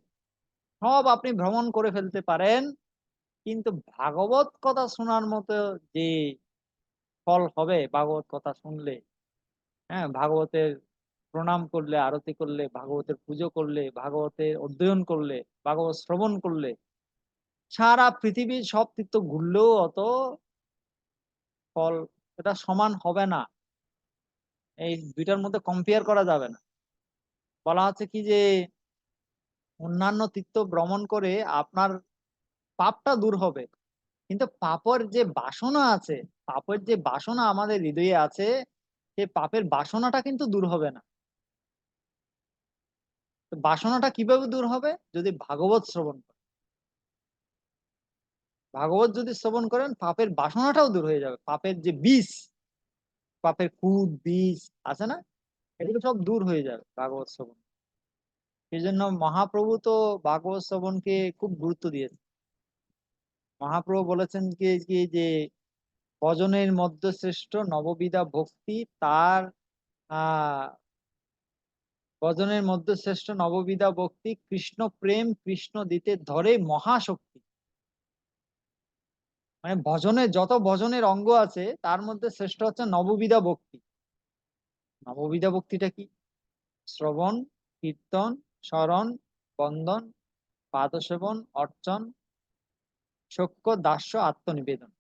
সব আপনি ভ্রমণ করে ফেলতে পারেন, কিন্তু ভাগবত কথা শোনার মতো যে ফল হবে ভাগবত কথা শুনলে, হ্যাঁ, ভাগবতের প্রণাম করলে, আরতি করলে, ভাগবতের পুজো করলে, ভাগবতের অধ্যয়ন করলে, ভাগবত শ্রবণ করলে, সারা পৃথিবীর সব তীর্থ ঘুরলেও অত ফল এটা সমান হবে না। এই দুইটার মধ্যে কম্পেয়ার করা যাবে না। বলা হচ্ছে কি যে অন্যান্য তীর্থ ভ্রমণ করে আপনার পাপটা দূর হবে, কিন্তু পাপের যে বাসনা আছে, পাপের যে বাসনা আমাদের হৃদয়ে আছে, সেই পাপের বাসনাটা কিন্তু দূর হবে না। তো বাসনাটা কিভাবে দূর হবে? যদি ভাগবত শ্রবণ করেন। ভাগবত যদি শ্রবণ করেন, পাপের বাসনাটাও দূর হয়ে যাবে। পাপের যে বীজ, পাপের কুদ বীজ আছে না, এগুলো সব দূর হয়ে যাবে ভাগবত শ্রবণ। সেই জন্য মহাপ্রভু তো ভাগবত শ্রবণকে খুব গুরুত্ব দিয়েছে। মহাপ্রভু বলেছেন কি কি যে ভজনের মধ্যে শ্রেষ্ঠ নববিধা ভক্তি, তার ভজনের মধ্যে শ্রেষ্ঠ নববিধা ভক্তি, কৃষ্ণ প্রেম কৃষ্ণ দিতে ধরে মহাশক্তি। মানে ভজনের যত ভজনের অঙ্গ আছে তার মধ্যে শ্রেষ্ঠ হচ্ছে নববিধা ভক্তি। নববিধা ভক্তিটা কি? শ্রবণ, কীর্তন, স্মরণ, বন্দন, পাদসেবন, অর্চন, সখ্য, দাস্য, আত্মনিবেদন।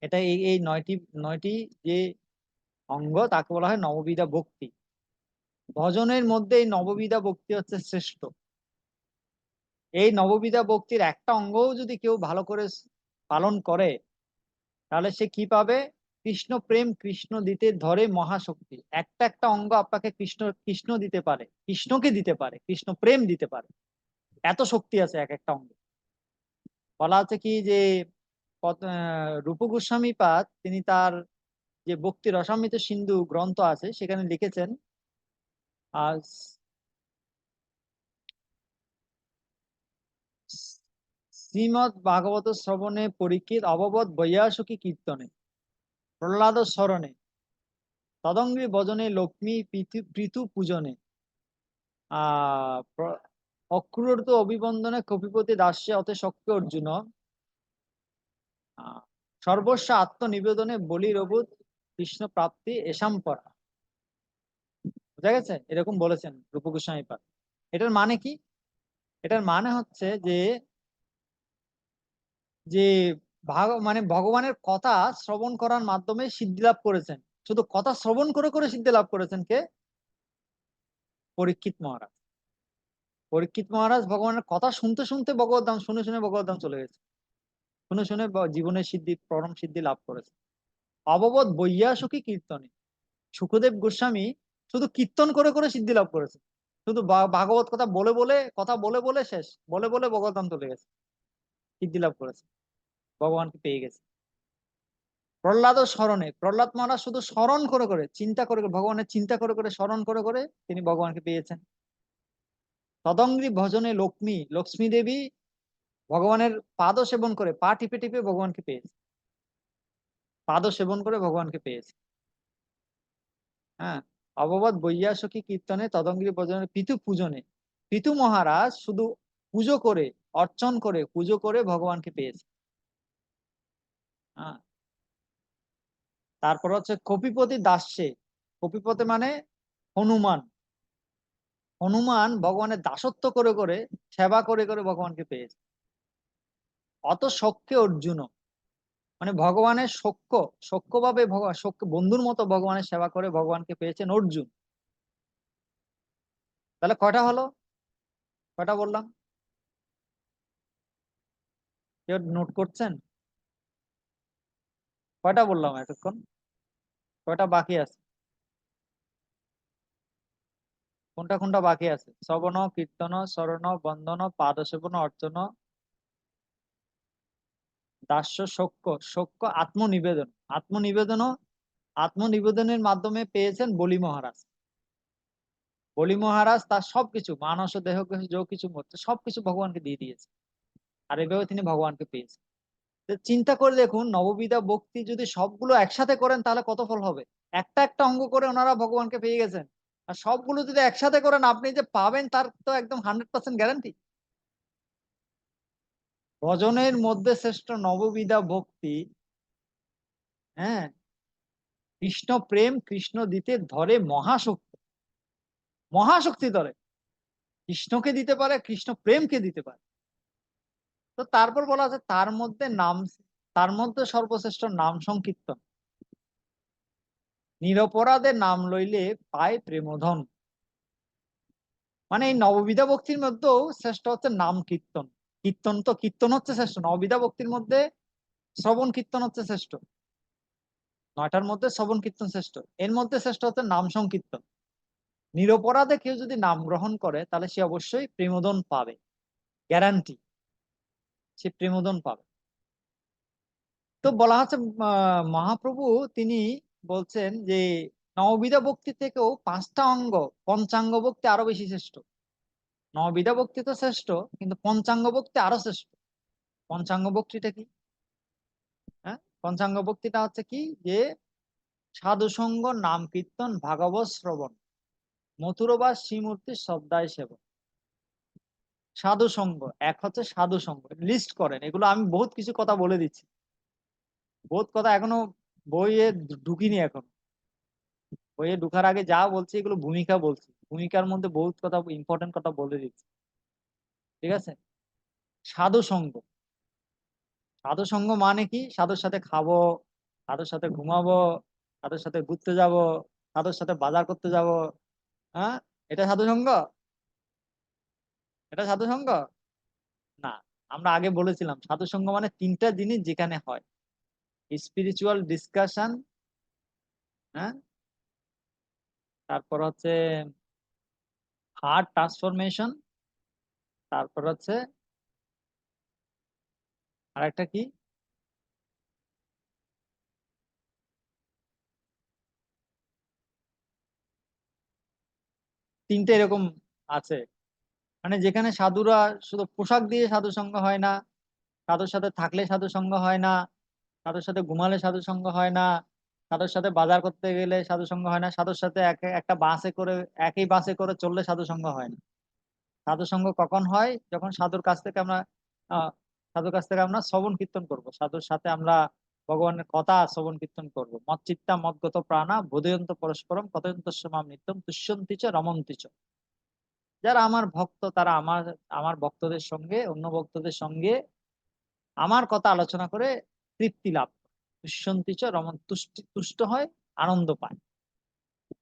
এটা এই এই নয়টি নয়টি যে অঙ্গ তাকে বলা হয় নববিধা ভক্তি। ভজনের মধ্যে এই নববিধা ভক্তি হচ্ছে শ্রেষ্ঠ। এই নববিধা ভক্তির একটা অঙ্গও যদি কেউ ভালো করে পালন করে, তাহলে সে কি পাবে? কৃষ্ণ প্রেম কৃষ্ণ দিতে ধরে মহাশক্তি। একটা একটা অঙ্গ আপনাকে কৃষ্ণ কৃষ্ণ দিতে পারে, কৃষ্ণকে দিতে পারে, কৃষ্ণ প্রেম দিতে পারে। এত শক্তি আছে এক একটা অঙ্গে। বলা আছে কি যে রূপ গোস্বামী পাদ তিনি তার যে ভক্তি রসামৃত সিন্ধু গ্রন্থ আছে সেখানে লিখেছেন, আহ শ্রীমৎ ভাগবত শ্রবণে পরীক্ষিত অববৎ বৈয়াসুকী কীর্তনে প্রহ্লাদ স্মরণে তদঙ্গি ভজনে লক্ষ্মী পৃথু পূজনে অক্রূরত অভিবন্দনে কপিপতি দাস্যে অতে শক্তি অর্জুন সর্বস্ব আত্মনিবেদনে বলির অবুধ কৃষ্ণ প্রাপ্তি এসাম পরা। বুঝা গেছে? এরকম বলেছেন রূপ গোস্বামী পাদ। এটার মানে কি? এটার মানে হচ্ছে যে যে মানে ভগবানের কথা শ্রবণ করার মাধ্যমে সিদ্ধি লাভ করেছেন। শুধু কথা শ্রবণ করে করে সিদ্ধি লাভ করেছেন কে? পরীক্ষিত মহারাজ। পরীক্ষিত মহারাজ ভগবানের কথা শুনতে শুনতে ভগবত ধাম, শুনে শুনে ভগবত ধাম চলে গেছে, শুনে শুনে জীবনের সিদ্ধি, পরম সিদ্ধি লাভ করেছে। অববৎ বৈয়াসুকী কীর্তনে, সুখদেব গোস্বামী শুধু কীর্তন করে করে সিদ্ধি লাভ করেছে। শুধু ভাগবত কথা বলে বলে, কথা বলে বলে শেষ, বলে বলে ভগবত ধাম চলে গেছে, সিদ্ধি লাভ করেছে, ভগবানকে পেয়ে গেছে। প্রহ্লাদ স্মরণে, প্রহ্লাদ মহারাজ শুধু স্মরণ করে করে, চিন্তা করে ভগবানের চিন্তা করে করে, স্মরণ করে করে তিনি ভগবানকে পেয়েছেন। তদঙ্গি ভজনে লক্ষ্মী দেবী ভগবানের পাদ সেবন করে, পা টিপে টিপে ভগবানকে পেয়েছে, পাদ সেবন করে ভগবানকে পেয়েছে। হ্যাঁ, অববৎ বৈয়াসখী কীর্তনে তদঙ্গি ভজনে পিতু পূজনে, পিতু মহারাজ শুধু পুজো করে, অর্চন করে, পুজো করে ভগবানকে পেয়েছে। হ্যাঁ, তারপর হচ্ছে কপিপতি দাস্যে, কপিপতি মানে হনুমান, হনুমান ভগবানের দাসত্ব করে করে, সেবা করে করে ভগবানকে পেয়েছে। অত সখ্যে অর্জুন, মানে ভগবানের সখ্য ভাবে, সখ্য বন্ধুর মতো ভগবানের সেবা করে ভগবানকে পেয়েছেন অর্জুন। তাহলে কয়টা হলো? কয়টা বললাম? কেউ নোট করছেন? কয়টা বললাম এতক্ষণ? কয়টা বাকি আছে? কোনটা কোনটা বাকি আছে? শ্রবণ, কীর্তন, স্মরণ, বন্দন, পাদ সেবন, অর্চন, দাস্য, শক্য। শক্য আত্মনিবেদন। আত্মনিবেদনের মাধ্যমে পেয়েছেন বলি মহারাজ। বলি মহারাজ তার সবকিছু, মানস দেহ যা কিছু মরছে সবকিছু ভগবানকে দিয়ে দিয়েছে, আর এভাবে তিনি ভগবানকে পেয়েছেন। তো চিন্তা করে দেখুন, নববিধা ভক্তি যদি সবগুলো একসাথে করেন তাহলে কত ফল হবে। একটা একটা অঙ্গ করে ওনারা ভগবানকে পেয়ে গেছেন, আর সবগুলো যদি একসাথে করেন আপনি যে পাবেন তার তো একদম 100% গ্যারান্টি। ভজনের মধ্যে শ্রেষ্ঠ নববিধা ভক্তি। হ্যাঁ, কৃষ্ণ প্রেম, কৃষ্ণ দিতে ধরে মহাশক্তি। মহাশক্তি ধরে, কৃষ্ণকে দিতে পারে, কৃষ্ণ প্রেমকে দিতে পারে। তো তারপর বলা আছে তার মধ্যে সর্বশ্রেষ্ঠ নাম সংকীর্তন। নিরপরাধে নাম লইলে পায় প্রেমধন। মানে এই নববিধা ভক্তির মধ্যেও শ্রেষ্ঠ হচ্ছে নাম কীর্তন। কীর্তন হচ্ছে শ্রেষ্ঠ। নববিধা ভক্তির মধ্যে শ্রবণ কীর্তন হচ্ছে শ্রেষ্ঠ। 9টার মধ্যে শ্রবণ কীর্তন শ্রেষ্ঠ, এর মধ্যে শ্রেষ্ঠ হচ্ছে নাম সংকীর্তন। নিরপরাধে কেউ যদি নাম গ্রহণ করে তাহলে সে অবশ্যই প্রেমোদন পাবে, গ্যারান্টি, সে প্রেমোদন পাবে। তো বলা হচ্ছে মহাপ্রভু তিনি বলছেন যে নববিধা ভক্তি থেকেও 5টা অঙ্গ, পঞ্চাঙ্গ ভক্তি আরো বেশি শ্রেষ্ঠ। নববিধা ভক্তি তো শ্রেষ্ঠ, কিন্তু পঞ্চাঙ্গ ভক্তি আরো শ্রেষ্ঠ। পঞ্চাঙ্গ ভক্তিটা কি? হ্যাঁ, পঞ্চাঙ্গ ভক্তিটা হচ্ছে কি, যে সাধু সঙ্গ, নাম কীর্তন, ভাগবত শ্রবণ, মথুরবাস শ্রীমূর্তি শ্রদ্ধায় সেবন। সাধু সঙ্গ, এক হচ্ছে সাধু সঙ্গ, লিস্ট করেন এগুলো, আমি বহুত কিছু কথা বলে দিচ্ছি, বহুত কথা এখনো বইয়ে ঢুকিনি। এখন বইয়ে ঢুকার আগে যা বলছি এগুলো ভূমিকা বলছি, ভূমিকার মধ্যে বহুত কথা, ইম্পর্টেন্ট কথা বলে দিচ্ছি, ঠিক আছে। সাধু সঙ্গ, সাধু সঙ্গ মানে কি? সাধুর সাথে খাবো, সাধুর সাথে ঘুমাবো, সাধুর সাথে ঘুরতে যাব, সাধুর সাথে বাজার করতে যাব। হ্যাঁ, এটা সাধু সঙ্গ? এটা সাধু সঙ্গ না। আমরা আগে বলেছিলাম সাধু সঙ্গ মানে 3টা জিনিস যেখানে হয়: স্পিরিচুয়াল ডিসকাশন, হ্যাঁ, তারপর হচ্ছে হার্ট ট্রান্সফরমেশন, তারপর হচ্ছে আরেকটা কি, তিনটে এরকম আছে। মানে যেখানে সাধুরা শুধু পোশাক দিয়ে সাধু সঙ্গ হয় না, সাধুর সাথে থাকলে সাধু সঙ্গ হয় না, সাধুর সাথে ঘুমালে সাধু সঙ্গ হয় না, সাধুর সাথে বাজার করতে গেলে সাধু সঙ্গ হয় না, সাধুর সাথে একটা বাসে করে, একই বাসে করে চললে সাধু সঙ্গ হয় না। সাধু সঙ্গ কখন হয়? যখন আহ সাধুর কাছ থেকে আমরা শ্রবণ কীর্তন করব, সাধুর সাথে আমরা ভগবানের কথা শ্রবণ কীর্তন করব। মচ্চিত্তা মদ্গত প্রাণা বোধয়ন্ত পরস্পরম কথয়ন্ত মাম নিত্যম তুষ্যন্তি চ রমন্তি চ। যারা আমার ভক্ত তারা আমার ভক্তদের সঙ্গে, অন্য ভক্তদের সঙ্গে আমার কথা আলোচনা করে তৃপ্তি লাভ করে। তুষ্যন্তি চ রমন, তুষ্ট হয়, আনন্দ পায়।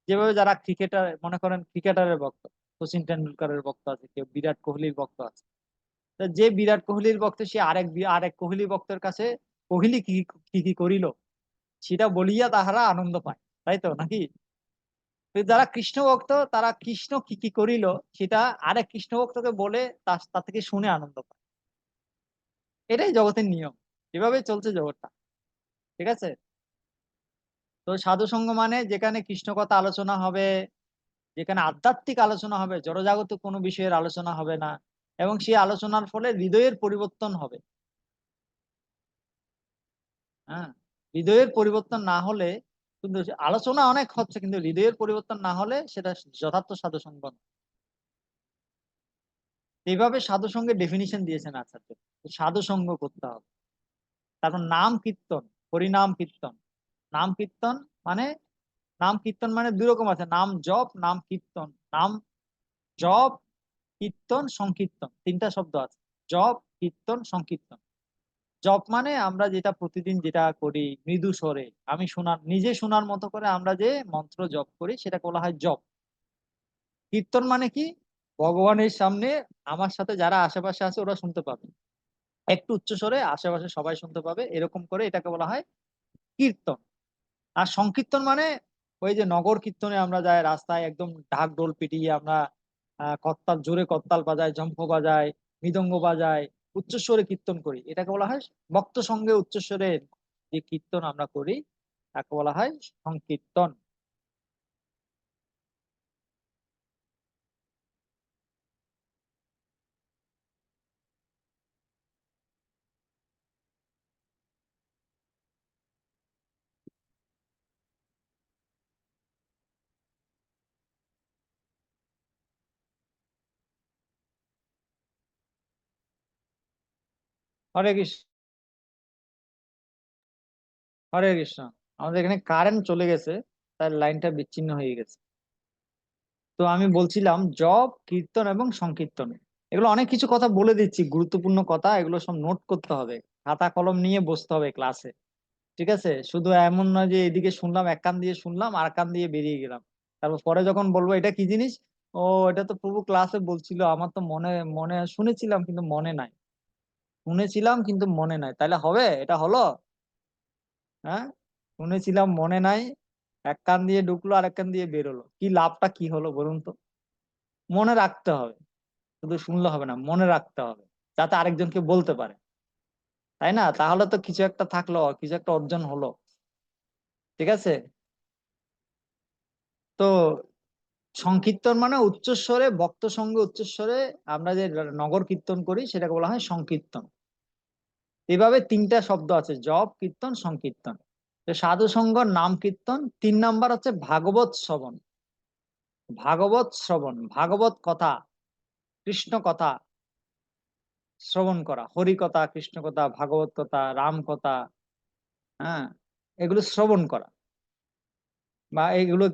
যেভাবে যারা ক্রিকেটার, মনে করেন ক্রিকেটারের ভক্ত, সচিন টেন্ডুলকারের ভক্ত আছে, কেউ বিরাট কোহলির ভক্ত আছে। তো যে বিরাট কোহলির ভক্ত সে আরেক কোহলি ভক্তের কাছে কোহলি কি কি কি করিল সেটা বলিয়া তাহারা আনন্দ পায়, তাই তো নাকি? তো যারা কৃষ্ণ ভক্ত তারা কৃষ্ণ কি কি করিল সেটা আরেক কৃষ্ণ ভক্তকে বলে তার থেকে শুনে আনন্দ পায়। এটাই জগতের নিয়ম, এভাবে চলছে জগৎটা, ঠিক আছে। তো সাধু সঙ্গ মানে যেখানে কৃষ্ণ কথা আলোচনা হবে, যেখানে আধ্যাত্মিক আলোচনা হবে, জড়জাগতিক কোনো বিষয়ের আলোচনা হবে না, এবং সেই আলোচনার ফলে হৃদয়ের পরিবর্তন হবে। হ্যাঁ, হৃদয়ের পরিবর্তন না হলে, কিন্তু আলোচনা অনেক হচ্ছে কিন্তু হৃদয়ের পরিবর্তন না হলে সেটা যথার্থ সাধু সঙ্গ নয়। এইভাবে সাধু সঙ্গের ডেফিনিশন দিয়েছেন আচার্য, সাধু সঙ্গ করতে হবে। তারপর নাম কীর্তন, হরিনাম কীর্তন। নাম কীর্তন মানে, নাম কীর্তন মানে 2 রকম আছে: নাম জপ, নাম কীর্তন। নাম জপ, কীর্তন, সংকীর্তন, 3টা শব্দ আছে: জপ, কীর্তন, সংকীর্তন। জপ মানে আমরা যেটা প্রতিদিন যেটা করি মৃদু স্বরে, আমি নিজে শোনার মতো করে আমরা যে মন্ত্র জপ করি সেটাকে বলা হয় জপ। কীর্তন মানে কি? ভগবানের সামনে আমার সাথে যারা আশেপাশে আছে ওরা শুনতে পাবে, একটু উচ্চস্বরে আশেপাশে সবাই শুনতে পাবে, এরকম করে এটাকে বলা হয় কীর্তন। আর সংকীর্তন মানে ওই যে নগর কীর্তনে আমরা যাই রাস্তায় একদম ঢাক ঢোল পিটিয়ে আমরা করতাল, জোরে করতাল বাজাই, ঝম্প বাজাই, মৃদঙ্গ বাজাই, উচ্চস্বরে কীর্তন করি, এটাকে বলা হয় ভক্ত সঙ্গে উচ্চস্বরে যে কীর্তন আমরা করি তাকে বলা হয় সংকীর্তন। হরে কৃষ্ণ, হরে কৃষ্ণ। আমাদের এখানে কারেন্ট চলে গেছে, তাই লাইনটা বিচ্ছিন্ন হয়ে গেছে। তো আমি বলছিলাম জপ, কীর্তন এবং সংকীর্তন, এগুলো অনেক কিছু কথা বলে দিচ্ছি, গুরুত্বপূর্ণ কথা, এগুলো সব নোট করতে হবে, খাতা কলম নিয়ে বসতে হবে ক্লাসে। ঠিক আছে, শুধু এমন নয় যে এদিকে শুনলাম, এক কান দিয়ে শুনলাম আর কান দিয়ে বেরিয়ে গেলাম, তারপর পরে যখন বলবো এটা কি জিনিস, ও এটা তো প্রভু ক্লাসে বলছিল, আমার তো মনে মনে শুনেছিলাম কিন্তু মনে নাই, শুনেছিলাম কিন্তু মনে নাই, তাহলে হবে? এটা হলো? হ্যাঁ, শুনেছিলাম মনে নাই, এক কান দিয়ে ঢুকলো আর এক কান দিয়ে বেরোলো, কি লাভটা কি হলো বলুন তো? মনে রাখতে হবে, শুধু শুনলে হবে না, মনে রাখতে হবে, যাতে আরেকজনকে বলতে পারে, তাই না? তাহলে তো কিছু একটা থাকলো, কিছু একটা অর্জন হলো। ঠিক আছে, তো সংকীর্তন মানে উচ্চস্বরে, ভক্ত সঙ্গে উচ্চস্বরে আমরা যে নগর কীর্তন করি সেটাকে বলা হয় সংকীর্তন। এভাবে তিনটা শব্দ আছে, জপ, কীর্তন, সংকীর্তন। তো সাধু সঙ্গ, নাম কীর্তন, 3 নাম্বার হচ্ছে ভাগবত শ্রবণ। ভাগবত শ্রবণ, ভাগবত কথা, কৃষ্ণ কথা শ্রবণ করা, হরি কথা, কৃষ্ণ কথা, ভাগবত কথা, রাম কথা, হ্যাঁ, এগুলো শ্রবণ করা বা এগুলো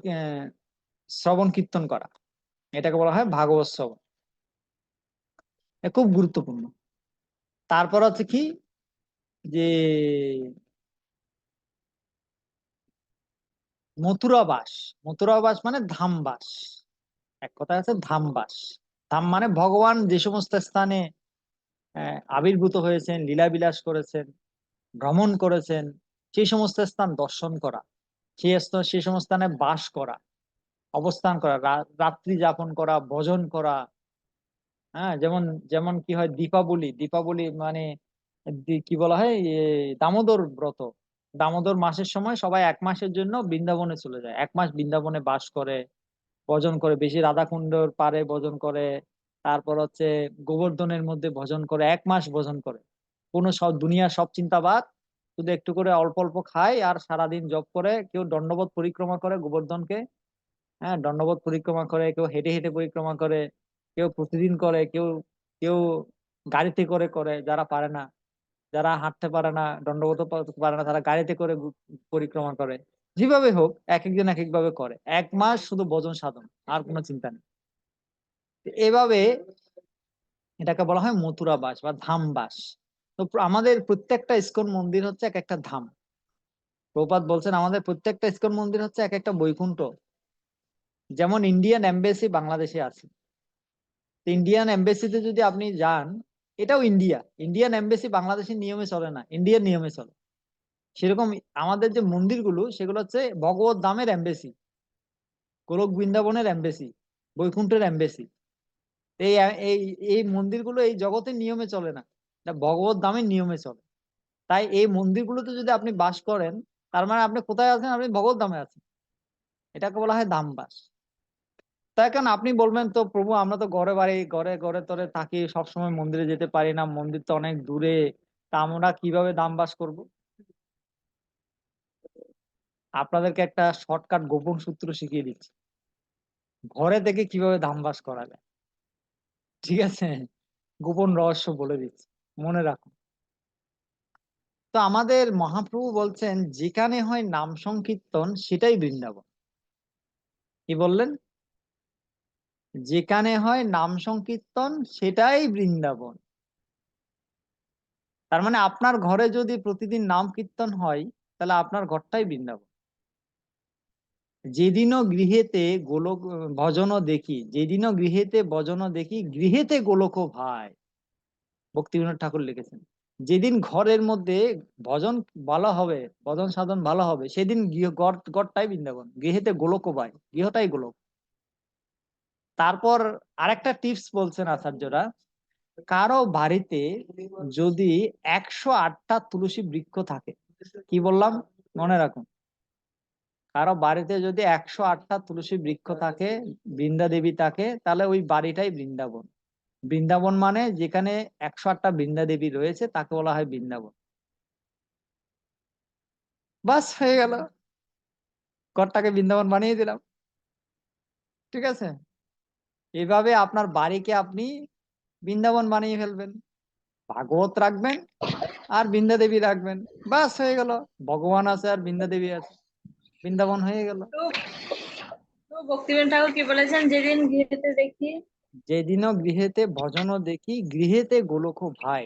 শ্রবণ কীর্তন করা, এটাকে বলা হয় ভাগবত শ্রবণ। এ খুব গুরুত্বপূর্ণ। তারপর হচ্ছে কি যে মথুরাবাস। মথুরাবাস মানে ধামবাস, এক কথা আছে ধামবাস। ধাম মানে ভগবান যে সমস্ত স্থানে আবির্ভূত হয়েছেন, লীলাবিলাস করেছেন, ভ্রমণ করেছেন, সেই সমস্ত স্থান দর্শন করা, সেই সমস্ত স্থানে বাস করা, অবস্থান করা, রাত্রি যাপন করা, ভজন করা। হ্যাঁ, যেমন যেমন কি হয় দীপাবলি, দীপাবলি মানে কি বলা হয় দামোদর ব্রত, দামোদর মাসের সময় সবাই 1 মাসের জন্য বৃন্দাবনে চলে যায়, 1 মাস বৃন্দাবনে বাস করে, ভজন করে, বেশি রাধাকুণ্ডর পারে ভজন করে, তারপর হচ্ছে গোবর্ধনের মধ্যে ভজন করে, 1 মাস ভজন করে, কোনো সব দুনিয়া সব চিন্তা বাদ, শুধু একটু করে অল্প অল্প খায় আর সারাদিন জপ করে, কেউ দণ্ডবোধ পরিক্রমা করে গোবর্ধনকে, হ্যাঁ দণ্ডবোধ পরিক্রমা করে, কেউ হেঁটে হেঁটে পরিক্রমা করে, কেউ প্রতিদিন করে, কেউ কেউ গাড়িতে করে করে, যারা পারে না, যারা হাঁটতে পারে না, দণ্ডবোধ পারে না, তারা গাড়িতে করে পরিক্রমা করে, যেভাবে হোক এক একজন এক এক ভাবে করে, 1 মাস শুধু ভজন সাধন, আর কোনো চিন্তা নেই। এভাবে এটাকে বলা হয় মথুরা বাস বা ধাম বাস। তো আমাদের প্রত্যেকটা ইস্কন মন্দির হচ্ছে এক একটা ধাম। প্রভুপাদ বলছেন আমাদের প্রত্যেকটা ইস্কন মন্দির হচ্ছে এক একটা বৈকুণ্ঠ। যেমন ইন্ডিয়ান এমবাসি বাংলাদেশে আছে, ইন্ডিয়ান এমবাসিতে যদি আপনি যান, এটাও ইন্ডিয়া, ইন্ডিয়ান এমবাসি বাংলাদেশের নিয়মে চলে না, ইন্ডিয়ান নিয়মে চলে। সেরকম আমাদের যে মন্দিরগুলো সেগুলো হচ্ছে ভগবত ধামের এমবাসি, গোলক বৃন্দাবনের এমবাসি, বৈকুণ্ঠের এমবাসি। এই এই এই মন্দিরগুলো এই জগতের নিয়মে চলে না, এটা ভগবত ধামের নিয়মে চলে। তাই এই মন্দিরগুলোতে যদি আপনি বাস করেন, তার মানে আপনি কোথায় আছেন? আপনি ভগবত ধামে আছেন, এটাকে বলা হয় ধামবাস। তাই কারণ আপনি বলবেন তো প্রভু আমরা তো ঘরে বাড়ি ঘরে ঘরে তরে থাকি, সবসময় মন্দিরে যেতে পারি না, মন্দির তো অনেক দূরে, তা আমরা কিভাবে ধামবাস করব? আপনাদেরকে একটা শর্টকাট গোপন সূত্র শিখিয়ে দিচ্ছি, ঘরে থেকে কিভাবে ধামবাস করা যায়। ঠিক আছে, গোপন রহস্য বলে দিচ্ছি, মনে রাখুন। তো আমাদের মহাপ্রভু বলছেন যেখানে হয় নাম সংকীর্তন সেটাই বৃন্দাবন। কি বললেন? যেখানে হয় নাম সংকীর্তন সেটাই বৃন্দাবন। তার মানে আপনার ঘরে যদি প্রতিদিন নাম কীর্তন হয়, তাহলে আপনার ঘরটাই বৃন্দাবন। যেদিনও গৃহেতে গোলক ভজনও দেখি, যেদিনও গৃহেতে ভজনও দেখি, গৃহেতে গোলক ভাই, ভক্তিবিনোদ ঠাকুর লিখেছেন। যেদিন ঘরের মধ্যে ভজন ভালো হবে, ভজন সাধন ভালো হবে, সেদিন গড়টাই বৃন্দাবন, গৃহেতে গোলক পায়, গৃহটাই গোলক। তারপর আরেকটা টিপস বলছেন আচার্যরা, কারো বাড়িতে যদি 108টা তুলসী বৃক্ষ থাকে, কি বললাম মনে রাখুন, কারো বাড়িতে যদি 108টা তুলসী বৃক্ষ থাকে, বৃন্দা দেবী থাকে, তাহলে ওই বাড়িটাই বৃন্দাবন। বৃন্দাবন মানে যেখানে 108টা বৃন্দা দেবী রয়েছে তাকে বলা হয় বৃন্দাবন। বাস হয়ে গেল, ঘরটাকে বৃন্দাবন বানিয়ে দিলাম। ঠিক আছে, এভাবে আপনার বাড়িকে আপনি বৃন্দাবন বানিয়ে ফেলবেন, ভাগবত রাখবেন আর বৃন্দা দেবী রাখবেন, বাস হয়ে গেল, ভগবান আছে আর বৃন্দা দেবী আছে, বৃন্দাবন হয়ে গেল।
তো তো ভক্তিবিনোদ ঠাকুর কি বলেছেন, যেদিন গৃহেতে দেখি,
যেদিনও গৃহেতে ভজনও দেখি, গৃহেতে গোলক ভাই,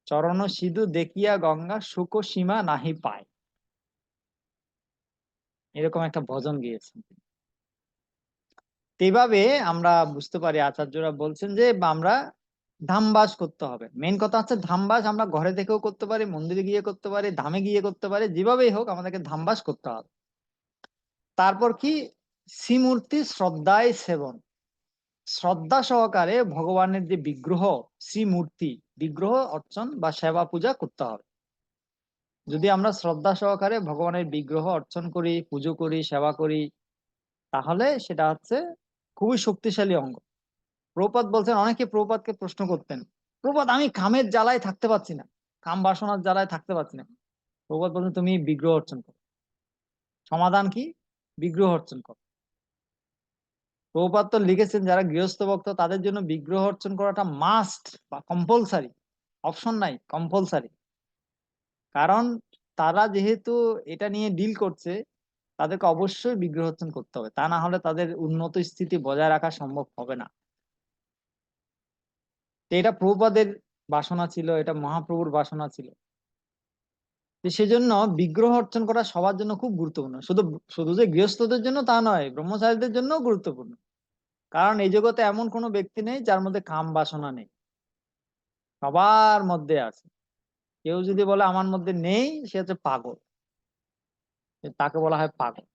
চরণ সিধু দেখিয়া গঙ্গা সুখ সীমা নাহি পায়, এরকম একটা ভজন গিয়েছেন। এইভাবে আমরা বুঝতে পারি আচার্যরা বলছেন যে আমরা ধামবাস করতে হবে। মেন কথা হচ্ছে ধামবাস আমরা ঘরে থেকেও করতে পারি, মন্দিরে গিয়ে করতে পারি, ধামে গিয়ে করতে পারি, যেভাবেই হোক আমাদেরকে ধামবাস করতে হবে। তারপর কি, শ্রীমূর্তি শ্রদ্ধায় সেবন, শ্রদ্ধা সহকারে ভগবানের যে বিগ্রহ, শ্রীমূর্তি বিগ্রহ অর্চন বা সেবা পূজা করতে হবে। যদি আমরা শ্রদ্ধা সহকারে ভগবানের বিগ্রহ অর্চন করি, পুজো করি, সেবা করি, তাহলে সেটা হচ্ছে খুবই শক্তিশালী অঙ্গ। প্রভুপাদ বলছেন, অনেকে প্রভুপাদকে প্রশ্ন করতেন, প্রভুপাদ আমি কামের জ্বালায় থাকতে পারছি না, কাম বাসনার জ্বালায় থাকতে পারছি না। প্রভুপাদ বলছেন তুমি বিগ্রহ অর্চন করো। সমাধান কি? বিগ্রহ অর্চন করো। প্রভুপাদ তো লিখেছেন যারা গৃহস্থ ভক্ত তাদের জন্য বিগ্রহ অর্চন করাটা মাস্ট বা কম্পালসারি, অপশন নাই, কম্পালসারি। কারণ তারা যেহেতু এটা নিয়ে ডিল করছে, তাদেরকে অবশ্যই বিগ্রহ অর্চন করতে হবে, তা না হলে তাদের উন্নত স্থিতি বজায় রাখা সম্ভব হবে না। তো এটা প্রভুপাদের বাসনা ছিল, এটা মহাপ্রভুর বাসনা ছিল। তো সেজন্য বিগ্রহ অর্চন করা সবার জন্য খুব গুরুত্বপূর্ণ, শুধু শুধু যে গৃহস্থদের জন্য তা নয়, ব্রহ্মচারীদের জন্য গুরুত্বপূর্ণ। কারণ এই জগতে এমন কোনো ব্যক্তি নেই যার মধ্যে কাম বাসনা নেই, সবার মধ্যে আছে। কেউ যদি বলে আমার মধ্যে নেই, সে হচ্ছে পাগল, তাকে বলা হয় পাগল।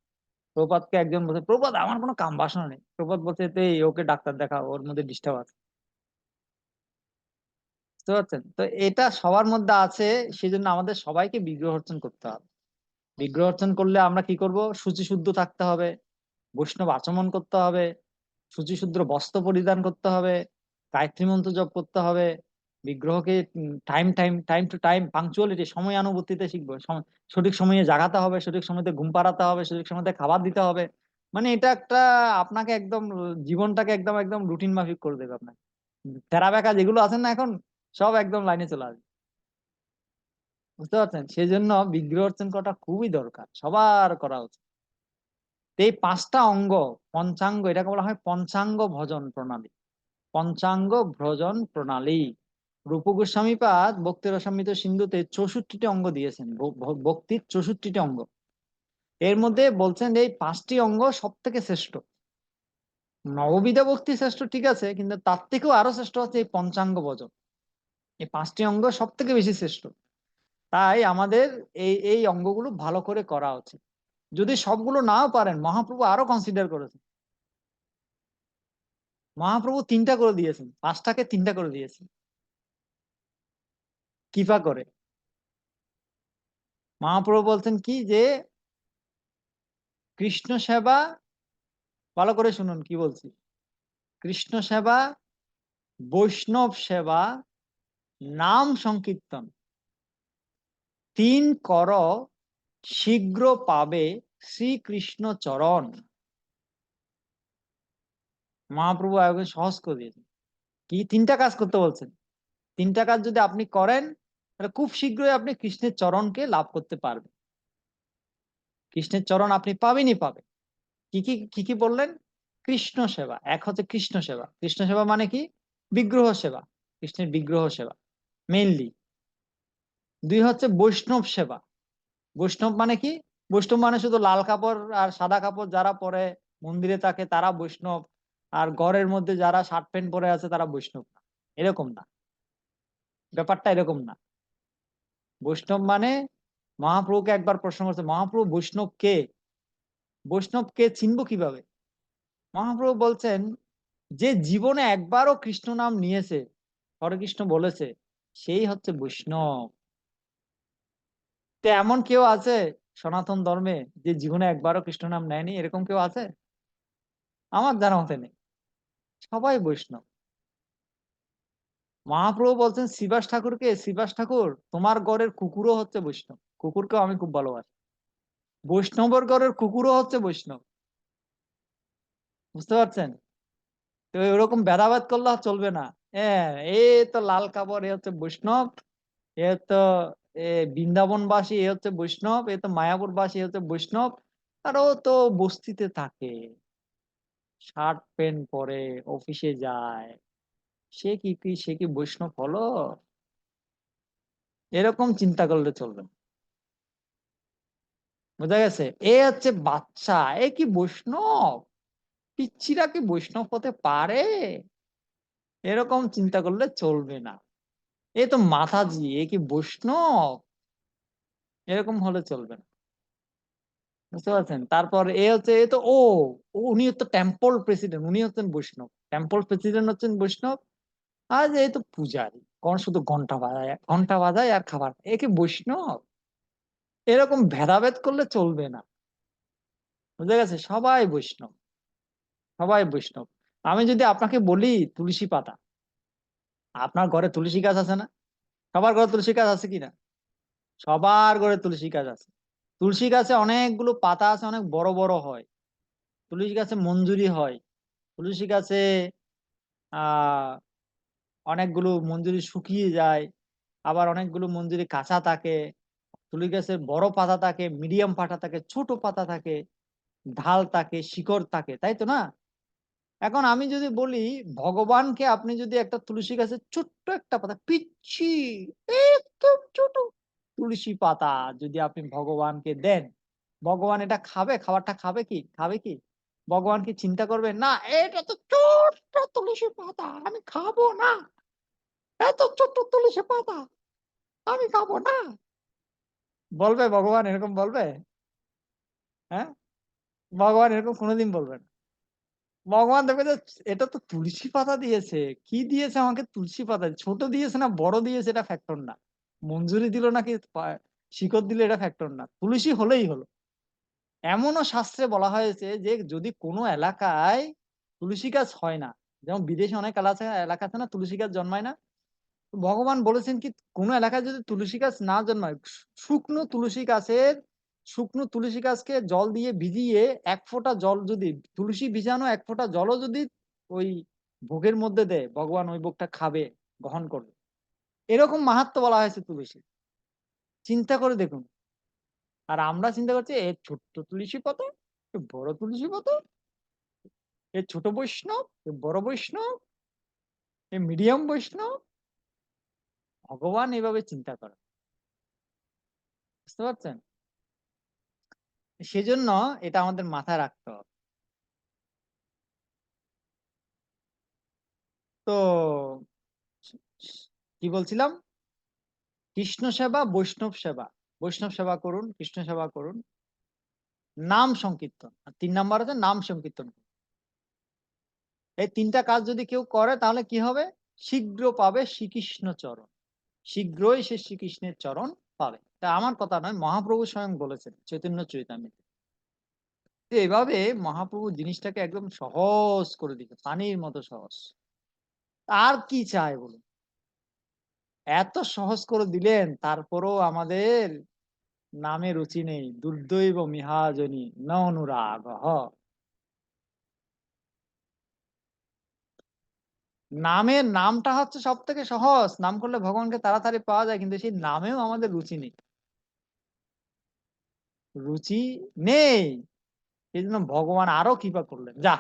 প্রপাতকে একজন বলছে, প্রপাত আমার কোনো কাম বাসনা নেই। প্রপাত বলছে, তো এই ওকে ডাক্তার দেখাও, ওর মধ্যে ডিস্টার্ব আছে। বুঝতে পারছেন? তো এটা সবার মধ্যে আছে, সেজন্য আমাদের সবাইকে বিগ্রহ অর্চন করতে হবে। বিগ্রহ অর্চন করলে আমরা কি করব? শুচি শুদ্ধ থাকতে হবে, বৈষ্ণব আচমন করতে হবে, শুচিশুদ্র বস্ত্র পরিধান করতে হবে, গায়ত্রী মন্ত্র জপ করতে হবে, বিগ্রহকে টাইম টু টাইম পাংচুয়ালিটি, সময়ানুবর্তিতে শিখবো, সঠিক সময়ে জাগাতে হবে, সঠিক সময়তে ঘুম পাড়াতে হবে, সঠিক সময়তে খাবার দিতে হবে। মানে এটা একটা আপনাকে একদম জীবনটাকে একদম একদম রুটিন মাফিক করে দেবে আপনাকে। তেরা বেকা যেগুলো আছেন না এখন, সব একদম লাইনে চলে আসবে। বুঝতে পারছেন? সেই জন্য বিগ্রহ অর্চন করাটা খুবই দরকার, সবার করা উচিত। এই 5টা অঙ্গ, পঞ্চাঙ্গ, এটাকে বলা হয় পঞ্চাঙ্গ ভজন প্রণালী। পঞ্চাঙ্গ ভজন প্রণালী। রূপ গোস্বামী পাদ ভক্তি রসামৃত সিন্ধুতে 64টি অঙ্গ দিয়েছেন, ভক্তির 64টি অঙ্গ। এর মধ্যে বলছেন এই 5টি অঙ্গ সব থেকে শ্রেষ্ঠ। নববিধা ভক্তি শ্রেষ্ঠ ঠিক আছে, কিন্তু তার থেকেও আরো শ্রেষ্ঠ হচ্ছে এই পঞ্চাঙ্গ ভজন। এই 5টি অঙ্গ সব থেকে বেশি শ্রেষ্ঠ। তাই আমাদের এই এই অঙ্গগুলো ভালো করে করা উচিত। যদি সবগুলো নাও পারেন, মহাপ্রভু আরো কনসিডার করেছেন। মহাপ্রভু 3টা করে দিয়েছেন, 5টাকে 3টা করে দিয়েছেন কৃপা করে। মহাপ্রভু বলছেন কি, যে কৃষ্ণ সেবা, ভালো করে শুনুন কি বলছি, কৃষ্ণ সেবা, বৈষ্ণব সেবা, নাম সংকীর্তন 3 কর, শীঘ্র পাবে শ্রীকৃষ্ণ চরণ। মহাপ্রভু আয়োজন সহজ করে দিয়েছেন। কি 3টা কাজ করতে বলছেন? 3টা কাজ যদি আপনি করেন, তাহলে খুব শীঘ্রই আপনি কৃষ্ণের চরণকে লাভ করতে পারবেন। কৃষ্ণের চরণ আপনি পাবেনই পাবেন। কি কি কি কি বললেন? কৃষ্ণ সেবা, এক হচ্ছে কৃষ্ণ সেবা। কৃষ্ণ সেবা মানে কি? বিগ্রহ সেবা, কৃষ্ণের বিগ্রহ সেবা মেইনলি। 2 হচ্ছে বৈষ্ণব সেবা। বৈষ্ণব মানে কি? বৈষ্ণব মানে শুধু লাল কাপড় আর সাদা কাপড় যারা পরে মন্দিরে থাকে তারা বৈষ্ণব, আর ঘরের মধ্যে যারা শার্ট প্যান্ট পরে আছে তারা বৈষ্ণব না, এরকম না। ব্যাপারটা এরকম না। বৈষ্ণব মানে, মহাপ্রভুকে একবার প্রশ্ন করছে, মহাপ্রভু বৈষ্ণব কে? বৈষ্ণব কে চিনবো কিভাবে? মহাপ্রভু বলছেন, যে জীবনে একবারও কৃষ্ণ নাম নিয়েছে, হরে কৃষ্ণ বলেছে, সেই হচ্ছে বৈষ্ণব। তো এমন কেউ আছে সনাতন ধর্মে যে জীবনে একবারও কৃষ্ণ নাম নেয়নি? এরকম কেউ আছে? আমার জানা মতে নেই। সবাই বৈষ্ণব। মহাপ্রভু বলছেন শ্রীবাস ঠাকুরকে, শ্রীবাস ঠাকুর তোমার ঘরের কুকুরও হচ্ছে বৈষ্ণব। কুকুরকেও আমি খুব ভালোবাসি। বৈষ্ণবের ঘরের কুকুরও হচ্ছে বৈষ্ণব। বুঝতে পারছেন? তো এরকম ভেদাভেদ করলে চলবে না। হ্যাঁ, এ তো লাল কাপড়, এ হচ্ছে বৈষ্ণব। এ তো বৃন্দাবনবাসী, এ হচ্ছে বৈষ্ণব। এ তো মায়াপুরবাসী, এ হচ্ছে বৈষ্ণব। আর ও তো বস্তিতে থাকে, শার্ট প্যান্ট পরে অফিসে যায়, সে কি বৈষ্ণব হলো? এরকম চিন্তা করলে চলবে না। বোঝা গেছে? এ হচ্ছে বাচ্চা, এ কি বৈষ্ণব? পিচ্ছিরা কি বৈষ্ণব হতে পারে? এরকম চিন্তা করলে চলবে না। এ তো মাতাজি, এ কি বৈষ্ণব? এরকম হলে চলবে না। বুঝতে পারছেন? তারপর এ হচ্ছে, এ তো উনি তো টেম্পল প্রেসিডেন্ট, উনি হচ্ছেন বৈষ্ণব। টেম্পল প্রেসিডেন্ট হচ্ছেন বৈষ্ণব। আর এই তো পূজারি, কোন শুধু ঘন্টা বাজায় আর খাবার, এ কি বৈষ্ণব? এরকম ভেদাভেদ করলে চলবে না। বুঝা গেছে? সবাই বৈষ্ণব, সবাই বৈষ্ণব। আমি যদি আপনাকে বলি তুলসী পাতা, আপনার ঘরে তুলসী গাছ আছে না? সবার ঘরে তুলসী গাছ আছে কিনা? সবার ঘরে তুলসী গাছ আছে। তুলসী গাছে অনেকগুলো পাতা আছে, অনেক বড় বড় হয়। তুলসী গাছে মঞ্জুরি হয়। তুলসী গাছে আহ অনেকগুলো মঞ্জুরি শুকিয়ে যায়, আবার অনেকগুলো মঞ্জুরি কাঁচা থাকে। তুলসী গাছের বড় পাতা থাকে, মিডিয়াম পাতা থাকে, ছোট পাতা থাকে, ঢাল থাকে, শিকড় থাকে, তাই তো না? এখন আমি যদি বলি, ভগবানকে আপনি যদি একটা তুলসী গাছের ছোট্ট একটা পাতা, পিচ্ছি একদম ছোট তুলসী পাতা যদি আপনি ভগবানকে দেন, ভগবান এটা খাবে? খাবারটা খাবে কি? খাবে কি? ভগবান কি চিন্তা করবে, না এটা তো ছোট্ট তুলসী পাতা, আমি খাবো না, এত ছোট্ট তুলসী পাতা আমি খাবো না? বলবে ভগবান এরকম? বলবে? হ্যাঁ, ভগবান এরকম কোনোদিন বলবে না। ভগবান দেখবে যে এটা তো তুলসী পাতা দিয়েছে, কি দিয়েছে আমাকে? তুলসী পাতা। ছোট দিয়েছে না বড় দিয়েছে এটা ফ্যাক্টর না, মঞ্জুরি দিল নাকি শিকড় দিলে এটা ফ্যাক্টর না, তুলসী হলেই হলো। এমনও শাস্ত্রে বলা হয়েছে যে যদি কোনো এলাকায় তুলসী গাছ হয় না, যেমন বিদেশে অনেক এলাকা আছে না, তুলসী গাছ জন্মায় না, তো ভগবান বলেছেন কি, কোনো এলাকায় যদি তুলসী গাছ না জন্মায়, শুকনো তুলসী গাছের, শুকনো তুলসী গাছকে জল দিয়ে ভিজিয়ে, এক ফোঁটা জল যদি, তুলসী ভিজানো এক ফোঁটা জলও যদি ওই ভোগের মধ্যে দেয়, ভগবান ওই ভোগটা খাবে, গ্রহণ করবে। এরকম মাহাত্ম্য বলা হয়েছে তুলসী। চিন্তা করে দেখুন। আর আমরা চিন্তা করছি এ ছোট্ট তুলসী পাতা, এ বড় তুলসী পাতা, এ ছোট বৈষ্ণব, এ বড় বৈষ্ণব, এ মিডিয়াম বৈষ্ণব। ভগবান এভাবে চিন্তা করে। বুঝতে পারছেন? সেজন্য এটা আমাদের মাথায় রাখতে হবে। তো কি বলছিলাম? কৃষ্ণ সেবা, বৈষ্ণব সেবা। বৈষ্ণব সেবা করুন, কৃষ্ণ সেবা করুন, নাম সংকীর্তন, আর 3 নাম্বার হচ্ছে নাম সংকীর্তন। এই 3টা কাজ যদি কেউ করে তাহলে কি হবে? শীঘ্র পাবে শ্রীকৃষ্ণ চরণ, শীঘ্রই সে শ্রীকৃষ্ণের চরণ পাবে। তা আমার কথা নয়, মহাপ্রভু স্বয়ং বলেছেন চৈতন্য চৈতামৃতে। এভাবে মহাপ্রভু জিনিসটাকে একদম সহজ করে দিচ্ছে, পানির মতো সহজ। আর কি চাই বলুন? এত সহজ করে দিলেন, তারপরও আমাদের নামে রুচি নেই। দুর্দৈব মিহাজনী ন অনুরাগ। নামের নামটা হচ্ছে সব থেকে সহজ, নাম করলে ভগবানকে তাড়াতাড়ি পাওয়া যায়, কিন্তু সেই নামেও আমাদের রুচি নেই, রুচি নেই। এই জন্য ভগবান আরো কৃপা করলেন, যা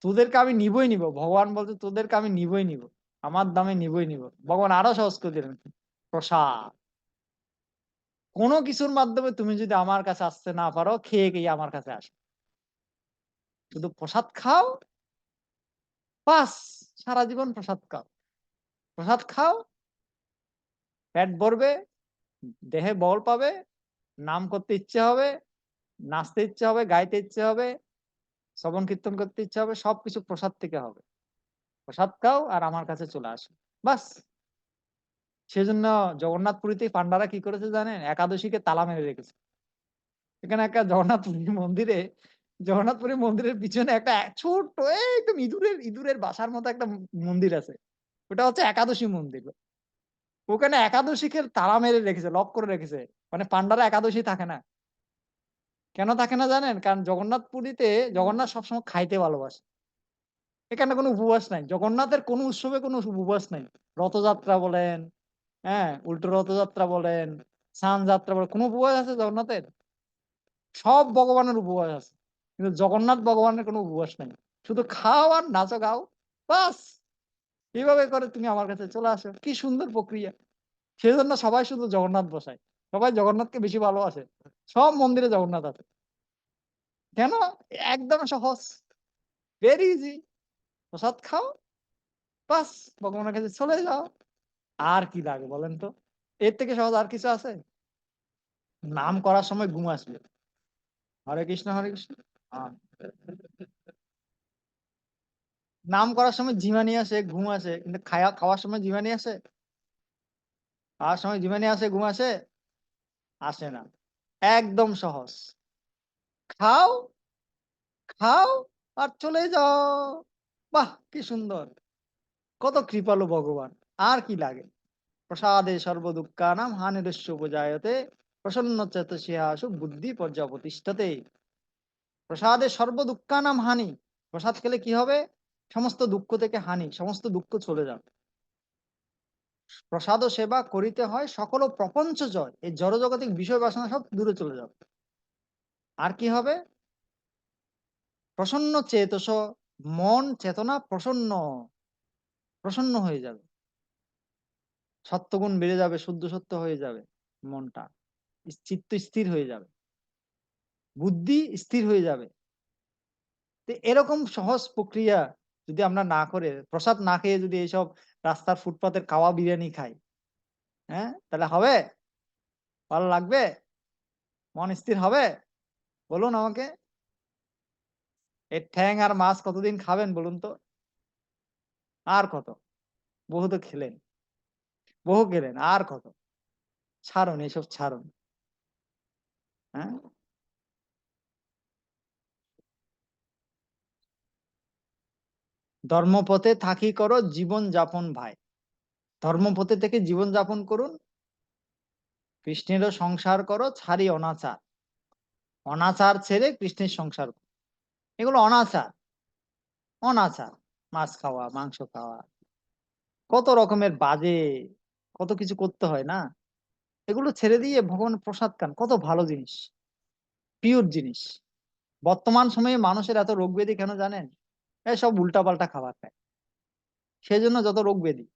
তোদেরকে আমি নিবই নিব। ভগবান বলছে তোদেরকে আমি নিবই নিব, আমার দামে নিবই নিব। ভগবান আরো সহজ করে দিলেন, প্রসাদ। কোনো কিছুর মাধ্যমে তুমি যদি আমার কাছে আসতে না পারো, খেয়ে খেয়ে আমার কাছে আসো, শুধু প্রসাদ খাও, বাস, সারা জীবন প্রসাদ খাও, প্রসাদ খাও, পেট ভরবে, দেহে বল পাবে, নাম করতে ইচ্ছে হবে, নাচতে ইচ্ছে হবে, গাইতে ইচ্ছে হবে, শ্রবণ কীর্তন করতে ইচ্ছে হবে, সবকিছু প্রসাদ থেকে হবে। প্রসাদ খাও আর আমার কাছে চলে আসো, বাস। সেজন্য জগন্নাথ পুরীতে পান্ডারা কি করেছে জানেন? একাদশীকে তালা মেরে রেখেছে। এখানে একটা জগন্নাথ পুরী মন্দিরের পিছনে একটা ছোট্ট একদম ইঁদুরের বাসার মতো একটা মন্দির আছে। ওটা হচ্ছে একাদশী মন্দির। ওখানে একাদশীকে তালা মেরে রেখেছে, লক করে রেখেছে। মানে পান্ডারা একাদশী থাকে না। কেন থাকে না জানেন? কারণ জগন্নাথ পুরীতে জগন্নাথ সবসময় খাইতে ভালোবাসে। এখানে কোনো উপবাস নাই। জগন্নাথের কোনো উৎসবে কোনো উপবাস নাই। রথযাত্রা বলেন, হ্যাঁ, উল্টো রথযাত্রা বলেন, স্নান যাত্রা বলেন, কোনো উপবাস আছে জগন্নাথের? সব ভগবানের উপবাস আছে, কিন্তু জগন্নাথ ভগবানের কোনো উপবাস নাই। শুধু খাও আর নাচো গাও, বাস। এইভাবে করে তুমি আমার কাছে চলে আসো। কি সুন্দর প্রক্রিয়া! সেজন্য সবাই শুধু জগন্নাথ বসায়। সবাই জগন্নাথকে বেশি ভালোবাসে। সব মন্দিরে জগন্নাথ আছে। কেন? একদম সহজ, ভেরি ইজি। প্রসাদ খাও, বাস, ভগবানের কাছে চলে যাও। আর কি লাগে বলেন তো? এর থেকে সহজ আর কিছু আছে? নাম করার সময় ঘুম আসবে। হরে কৃষ্ণ হরে কৃষ্ণ। হ্যাঁ। নাম করার সময় ঝিমানি আসে, ঘুম আসে, কিন্তু খাওয়ার সময় ঝিমানি আসে? খাওয়ার সময় ঝিমানি আসে, ঘুম আসে? আসে না। একদম সহজ। খাও, খাও আর চলে যাও। বাহ, কি সুন্দর! কত কৃপালু ভগবান! আর কি লাগে? প্রসাদে সর্বদুঃখানাং হানিরস্য উপজায়তে প্রসন্নচেতসিয়াসু বুদ্ধি পর্যবতিষ্ঠতে। প্রসাদে সর্বদুঃখানাং হানি। প্রসাদ খেলে কি হবে? সমস্ত দুঃখ থেকে হানি, সমস্ত দুঃখ চলে যাবে। প্রসাদ ও সেবা করিতে হয় সকল প্রপঞ্চ জয়। এই জড়জাগতিক বিষয় বাসনা সব দূরে চলে যাবে। আর কি হবে? প্রসন্ন চেতস, মন চেতনা প্রসন্ন প্রসন্ন হয়ে যাবে। সত্যগুণ বেড়ে যাবে, শুদ্ধ সত্য হয়ে যাবে মনটা, চিত্ত স্থির হয়ে যাবে, বুদ্ধি স্থির হয়ে যাবে। তো এরকম সহজ প্রক্রিয়া যদি আমরা না করে, প্রসাদ না খেয়ে যদি এইসব রাস্তার ফুটপাতের কাওয়া বিরিয়ানি খাই, হ্যাঁ, তাহলে হবে? ভালো লাগবে? মন স্থির হবে? বলুন আমাকে। এই ঠ্যাং আর মাছ কতদিন খাবেন বলুন তো? আর কত? বহু তো খেলেন, বহু খেলেন, আর কত? ছাড়ুন, এসব ছাড়ুন। হ্যাঁ, ধর্মপথে থাকি করো জীবন যাপন ভাই। ধর্মপথে থেকে জীবন যাপন করুন। কৃষ্ণেরও সংসার করো, ছাড়ি অনাচার। অনাচার ছেড়ে কৃষ্ণের সংসার করো। এগুলো অনাচার, অনাচার। মাছ খাওয়া, মাংস খাওয়া, কত রকমের বাজে, কত কিছু করতে হয় না? এগুলো ছেড়ে দিয়ে ভগবানের প্রসাদ খান, কত ভালো জিনিস, পিওর জিনিস। বর্তমান সময়ে মানুষের এত রোগ ব্যাধি কেন জানেন? সব উল্টাপাল্টা খাবার খায়, সেই জন্য যত রোগ ব্যাধি।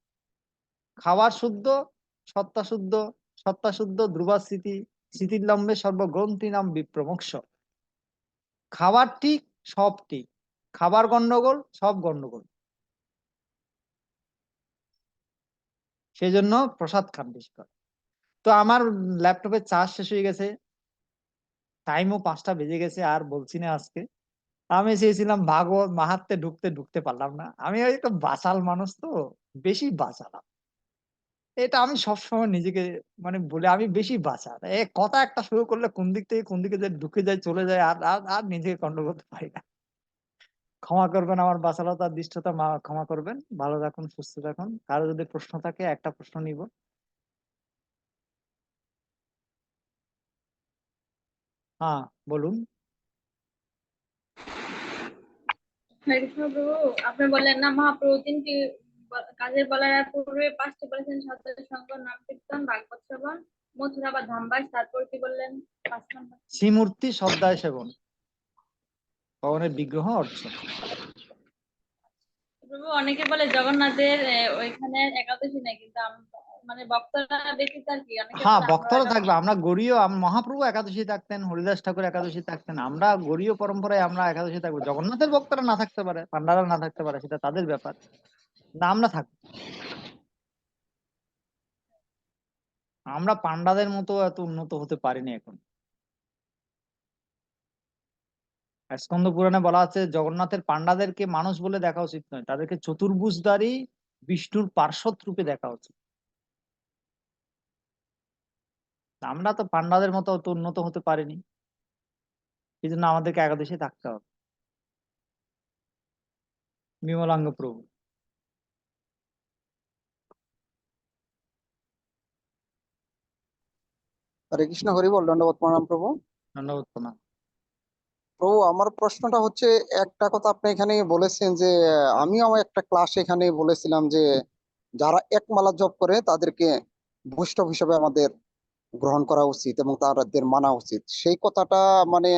খাবার শুদ্ধ, সত্তা শুদ্ধ, সত্তা শুদ্ধ ধ্রুবা স্মৃতি, স্মৃতির লম্বে সর্বগ্রন্থি নাম বিপ্রমোক্ষ। খাবার ঠিক, সব ঠিক। খাবার গন্ডগোল, সব গন্ডগোল। সেই জন্য প্রসাদ খান বেশি করে। তো আমার ল্যাপটপে চার্জ শেষ হয়ে গেছে, টাইমও 5টা বেজে গেছে, আর বলছি না আজকে। আমি চেয়েছিলাম ভাগবত মাহাত্মে ঢুকতে ঢুকতে পারলাম না। আমি ওই একটা বাচাল মানুষ, তো বেশি বাচালাম। এটা আমি সবসময় নিজেকে মানে বলে আমি বেশি বাচাল। কথা একটা শুরু করলে কোন দিক থেকে কোন দিকে যে ঢুকে যায়, চলে যায়, আর আর আর নিজেকে কন্ট্রোল করতে পারি না। ক্ষমা করবেন আমার বাচালতা আর দৃষ্টতা, ক্ষমা করবেন। ভালো থাকুন, সুস্থ থাকুন। কারো যদি প্রশ্ন থাকে, একটা প্রশ্ন নিব। হ্যাঁ, বলুন।
হরে কৃষ্ণ প্রভু, আপনি বললেন না মহাপ্রভু 3টি কাজের বলার পূর্বে 5টি বলেছেন: সাধু সঙ্গ, নাম কীর্তন, ভাগবত শ্রবণ, মথুরা বা ধামবাস। তারপর কি বললেন? 5 নম্বর।
শ্রীমূর্তি শ্রদ্ধায় সেবন, ভগবানের বিগ্রহ অর্জন।
প্রভু, অনেকে বলে জগন্নাথের ওইখানে একাদশী নেই, কিন্তু মানে ভক্তরা ব্যতীত আর কি, অনেকে
হ্যাঁ,
বলে আমরা
ভক্তরা থাকবে।
একাদশী।
আমরা গৌড়ীয়, মহাপ্রভু একাদশী থাকতেন, হরিদাস ঠাকুর একাদশী থাকতেন। আমরা গৌড়ীয় পরম্পরায় আমরা একাদশী থাকবো। জগন্নাথের ভক্তরা না থাকতে পারে, পান্ডারা না থাকতে পারে, সেটা তাদের ব্যাপার। না, আমরা থাকবো। আমরা পান্ডাদের মতো এত উন্নত হতে পারিনি এখন। স্কন্দ পুরাণে বলা আছে জগন্নাথের পান্ডাদেরকে মানুষ বলে দেখা উচিত নয়, তাদেরকে চতুর্ভুজধারী বিষ্ণুর পার্শ্বদ রূপে দেখা উচিত। আমরা তো পান্ডাদের মতো অত উন্নত হতে পারিনি, এই জন্য আমাদেরকে একাদশে থাকতে হবে। বিমলাঙ্গ প্রভু।
হরে কৃষ্ণ, হরি বল, দণ্ডবত প্রণাম প্রভু।
ধন্যবাদ প্রণাম।
প্রভু, আমার প্রশ্নটা হচ্ছে, একটা কথা আপনি এখানে বলেছেন যে আমিও আমার একটা ক্লাস এখানে বলেছিলাম যে যারা এক মালা জপ করে তাদেরকে বৈষ্ণব হিসেবে আমাদের গ্রহণ করা উচিত এবং তাদের মানা উচিত। সেই কথাটা মানে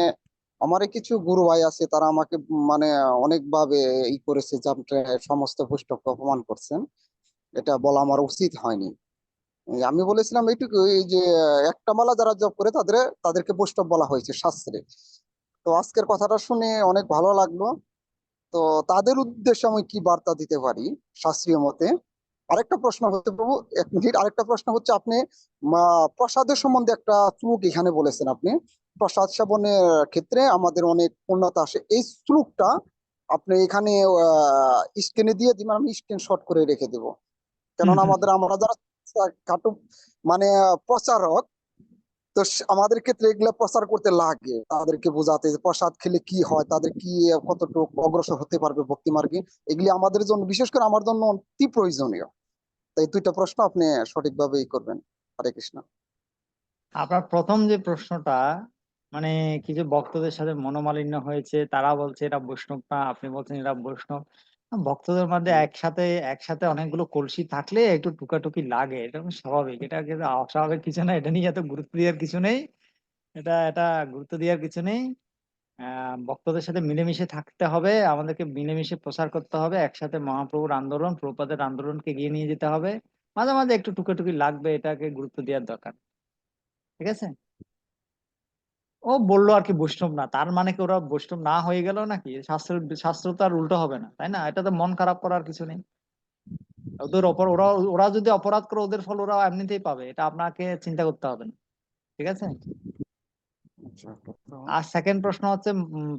আমার কিছু গুরু ভাই আছে, তারা আমাকে মানে অনেকভাবে করেছে যে আপনি সমস্ত বৈষ্ণবকে অপমান করছেন, এটা বলা আমার উচিত হয়নি। আমি বলেছিলাম এইটুকুই যে একটা মালা যারা জপ করে তাদেরকে বৈষ্ণব বলা হয়েছে শাস্ত্রে। তো আজকের কথাটা শুনে অনেক ভালো লাগলো। তো তাদের উদ্দেশ্যে আমি কি বার্তা দিতে পারি শাস্ত্রীয় মতে? আরেকটা প্রশ্ন হচ্ছে প্রভু, 1 মিনিট, আরেকটা প্রশ্ন হচ্ছে, আপনি প্রসাদের সম্বন্ধে একটা শ্লোক এখানে বলেছেন। আপনি প্রসাদ সেবনের ক্ষেত্রে আমাদের অনেক পূর্ণতা আসে, এই শ্লোকটা আপনি এখানে স্ক্রিনে দিয়ে দিবেন, আমি স্ক্রিনশট করে রেখে দেবো। কেননা আমরা যারা খাটো মানে প্রচারক, তো আমাদের ক্ষেত্রে এগুলা প্রচার করতে লাগে, তাদেরকে বোঝাতে যে প্রসাদ খেলে কি হয়, তাদের কি কতটুকু অগ্রসর হতে পারবে ভক্তি মার্গে, এগুলি আমাদের জন্য, বিশেষ করে আমার জন্য অতি প্রয়োজনীয়। তাই 2টা প্রশ্ন আপনি সঠিকভাবেই করবেন। হরে কৃষ্ণ।
আপনার প্রথম যে প্রশ্নটা, মানে কিছু ভক্তদের সাথে মনোমালিন্য হয়েছে, তারা বলছে এটা বৈষ্ণব না, আপনি বলছেন এটা বৈষ্ণব। ভক্তদের মধ্যে একসাথে একসাথে অনেকগুলো কলসি থাকলে একটু টুকাটুকি লাগে, এটা খুব স্বাভাবিক, এটা কিন্তু অস্বাভাবিক কিছু না, এটা নিয়ে এত গুরুত্ব দেওয়ার কিছু নেই। এটা এটা গুরুত্ব দেওয়ার কিছু নেই। ভক্তদের সাথে মিলেমিশে থাকতে হবে, আমাদেরকে মিলেমিশে প্রচার করতে হবে, একসাথে মহাপ্রভুর আন্দোলন, প্রভুপাদের আন্দোলনকে এগিয়ে নিয়ে যেতে হবে। মাঝে মাঝে একটু টুকাটুকি লাগবে, এটাকে গুরুত্ব দেওয়ার দরকার। ঠিক আছে। ও বললো আর কি বৈষ্ণব না, তার মানে কি ওরা বৈষ্ণব না হয়ে গেল নাকি? শাস্ত্র শাস্ত্র তো আর উল্টো হবে না, তাই না? এটা তো মন খারাপ করার কিছু নেই। ওদের ওরা ওরা যদি অপরাধ করে, ওদের ফল ওরা এমনিতেই পাবে, এটা আপনাকে চিন্তা করতে হবে না। ঠিক আছে। আর সেকেন্ড প্রশ্ন হচ্ছে,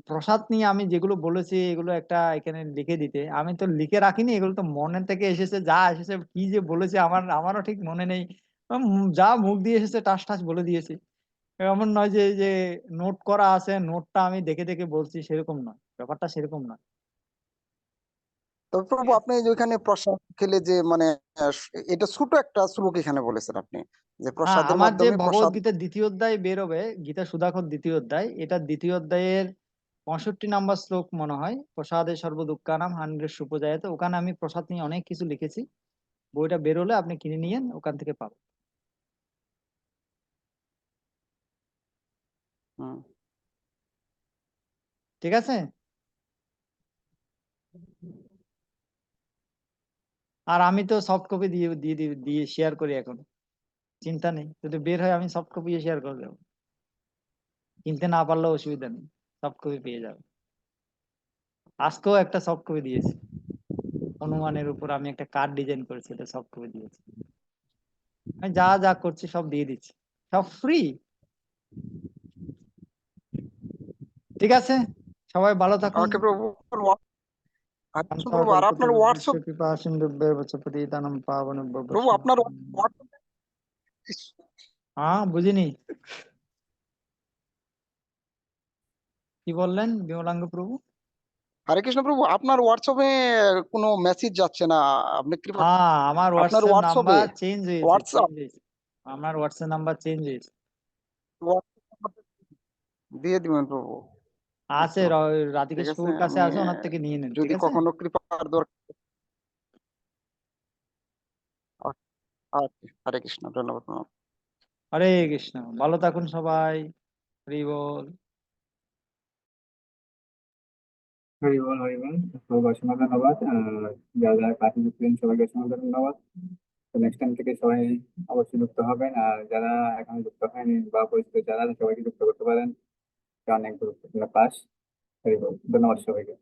প্রসাদ নিয়ে আমি যেগুলো বলেছি এগুলো একটা এখানে লিখে দিতে। আমি তো লিখে রাখিনি, এগুলো তো মনে থেকে এসেছে, যা এসেছে কি যে বলেছে আমারও ঠিক মনে নেই। যা মুখ দিয়ে এসেছে টাস টাস বলে দিয়েছি। এমন নয় যে যে নোট করা আছে, নোটটা আমি দেখে দেখে বলছি, সেরকম নয়, ব্যাপারটা সেরকম নয়।
তো প্রভু, আপনি যে ওইখানে প্রসাদ খেলে যে মানে আহ, এটা ছোট একটা শ্লোক এখানে বলেছেন আপনি, যে
হ্যাঁ,
প্রসাদের
আমার যে
মাধ্যমে
ভগবত
প্রসাদ।
গীতার 2য় অধ্যায় বেরোবে, গীতা সুধাকর 2য় অধ্যায়, এটা 2য় অধ্যায়ের 65 নম্বর শ্লোক মনে হয়, প্রসাদে সর্ব দুঃখানাম হানির সুপজায়তে, ওখানে আমি প্রসাদ নিয়ে অনেক কিছু লিখেছি। বইটা বেরোলে আপনি কিনে নিয়েন, ওখান থেকে পাবেন।
হুম।
ঠিক আছে। আর আমি তো সফট কপি দিয়ে দিয়ে দিয়ে দিয়ে শেয়ার করি এখন, চিন্তা নেই, যদি বের হয় আমি সফট কপি শেয়ার করে দেবো। কিনতে না পারলেও অসুবিধা নেই, সফট কপি পেয়ে যাবে। আজকেও একটা সফট কপি দিয়েছি, হনুমানের উপর আমি একটা কার্ড ডিজাইন করেছি, এটা সফট কপি দিয়েছি। আমি যা যা করছি সব দিয়ে দিচ্ছি, সব ফ্রি। ঠিক আছে, সবাই ভালো থাকুন।
ওকে প্রভু। আর কৃষ্ণ প্রভু, আর আপনার
কৃপা
হোয়াটসঅ্যাপ,
সিন্ধুভ্যেব পাবনেভ্যো
প্রভু আপনার হোয়াটসঅ্যাপ।
হ্যাঁ, বুঝিনি কি বললেন বিমলাঙ্গ প্রভু।
হরে কৃষ্ণ প্রভু, আপনার হোয়াটসঅ্যাপে কোনো মেসেজ যাচ্ছে না, আপনি কৃপা
হ্যাঁ, আমার
আপনার
হোয়াটসঅ্যাপ
হোয়াটসঅ্যাপে
নাম্বার চেঞ্জ হয়েছে,
হোয়াটসঅ্যাপ
আমার হোয়াটসঅ্যাপ নাম্বার চেঞ্জ হয়েছে।
দিয়ে দিবেন প্রভু
আছে,
একটু। ঠিক
রাধিকেশ
আছে,
প্রভুর কাছে
আমি
আছে, ওনার থেকে নিয়ে নেন। ঠিক
যদি
আছে।
কখনো কৃপার দরকার। আচ্ছা, হরে কৃষ্ণ, ধন্যবাদ।
হরে কৃষ্ণ, ভালো থাকুন সবাই। হরি বল।
হরি বল, হরি বল। সবাইকে অসংখ্য ধন্যবাদ। যারা যারা ক্লাসে যুক্ত হলেন সবাইকে অসংখ্য ধন্যবাদ। তো নেক্সট টাইম থেকে সবাই অবশ্যই যুক্ত হবেন, আর যারা এখনো যুক্ত হয়নি বা পরিচিত যারা সবাইকে যুক্ত করতে পারেন। অনেক গুরুত্বপূর্ণ ক্লাস। হরি বল, ধন্যবাদ সবাইকে।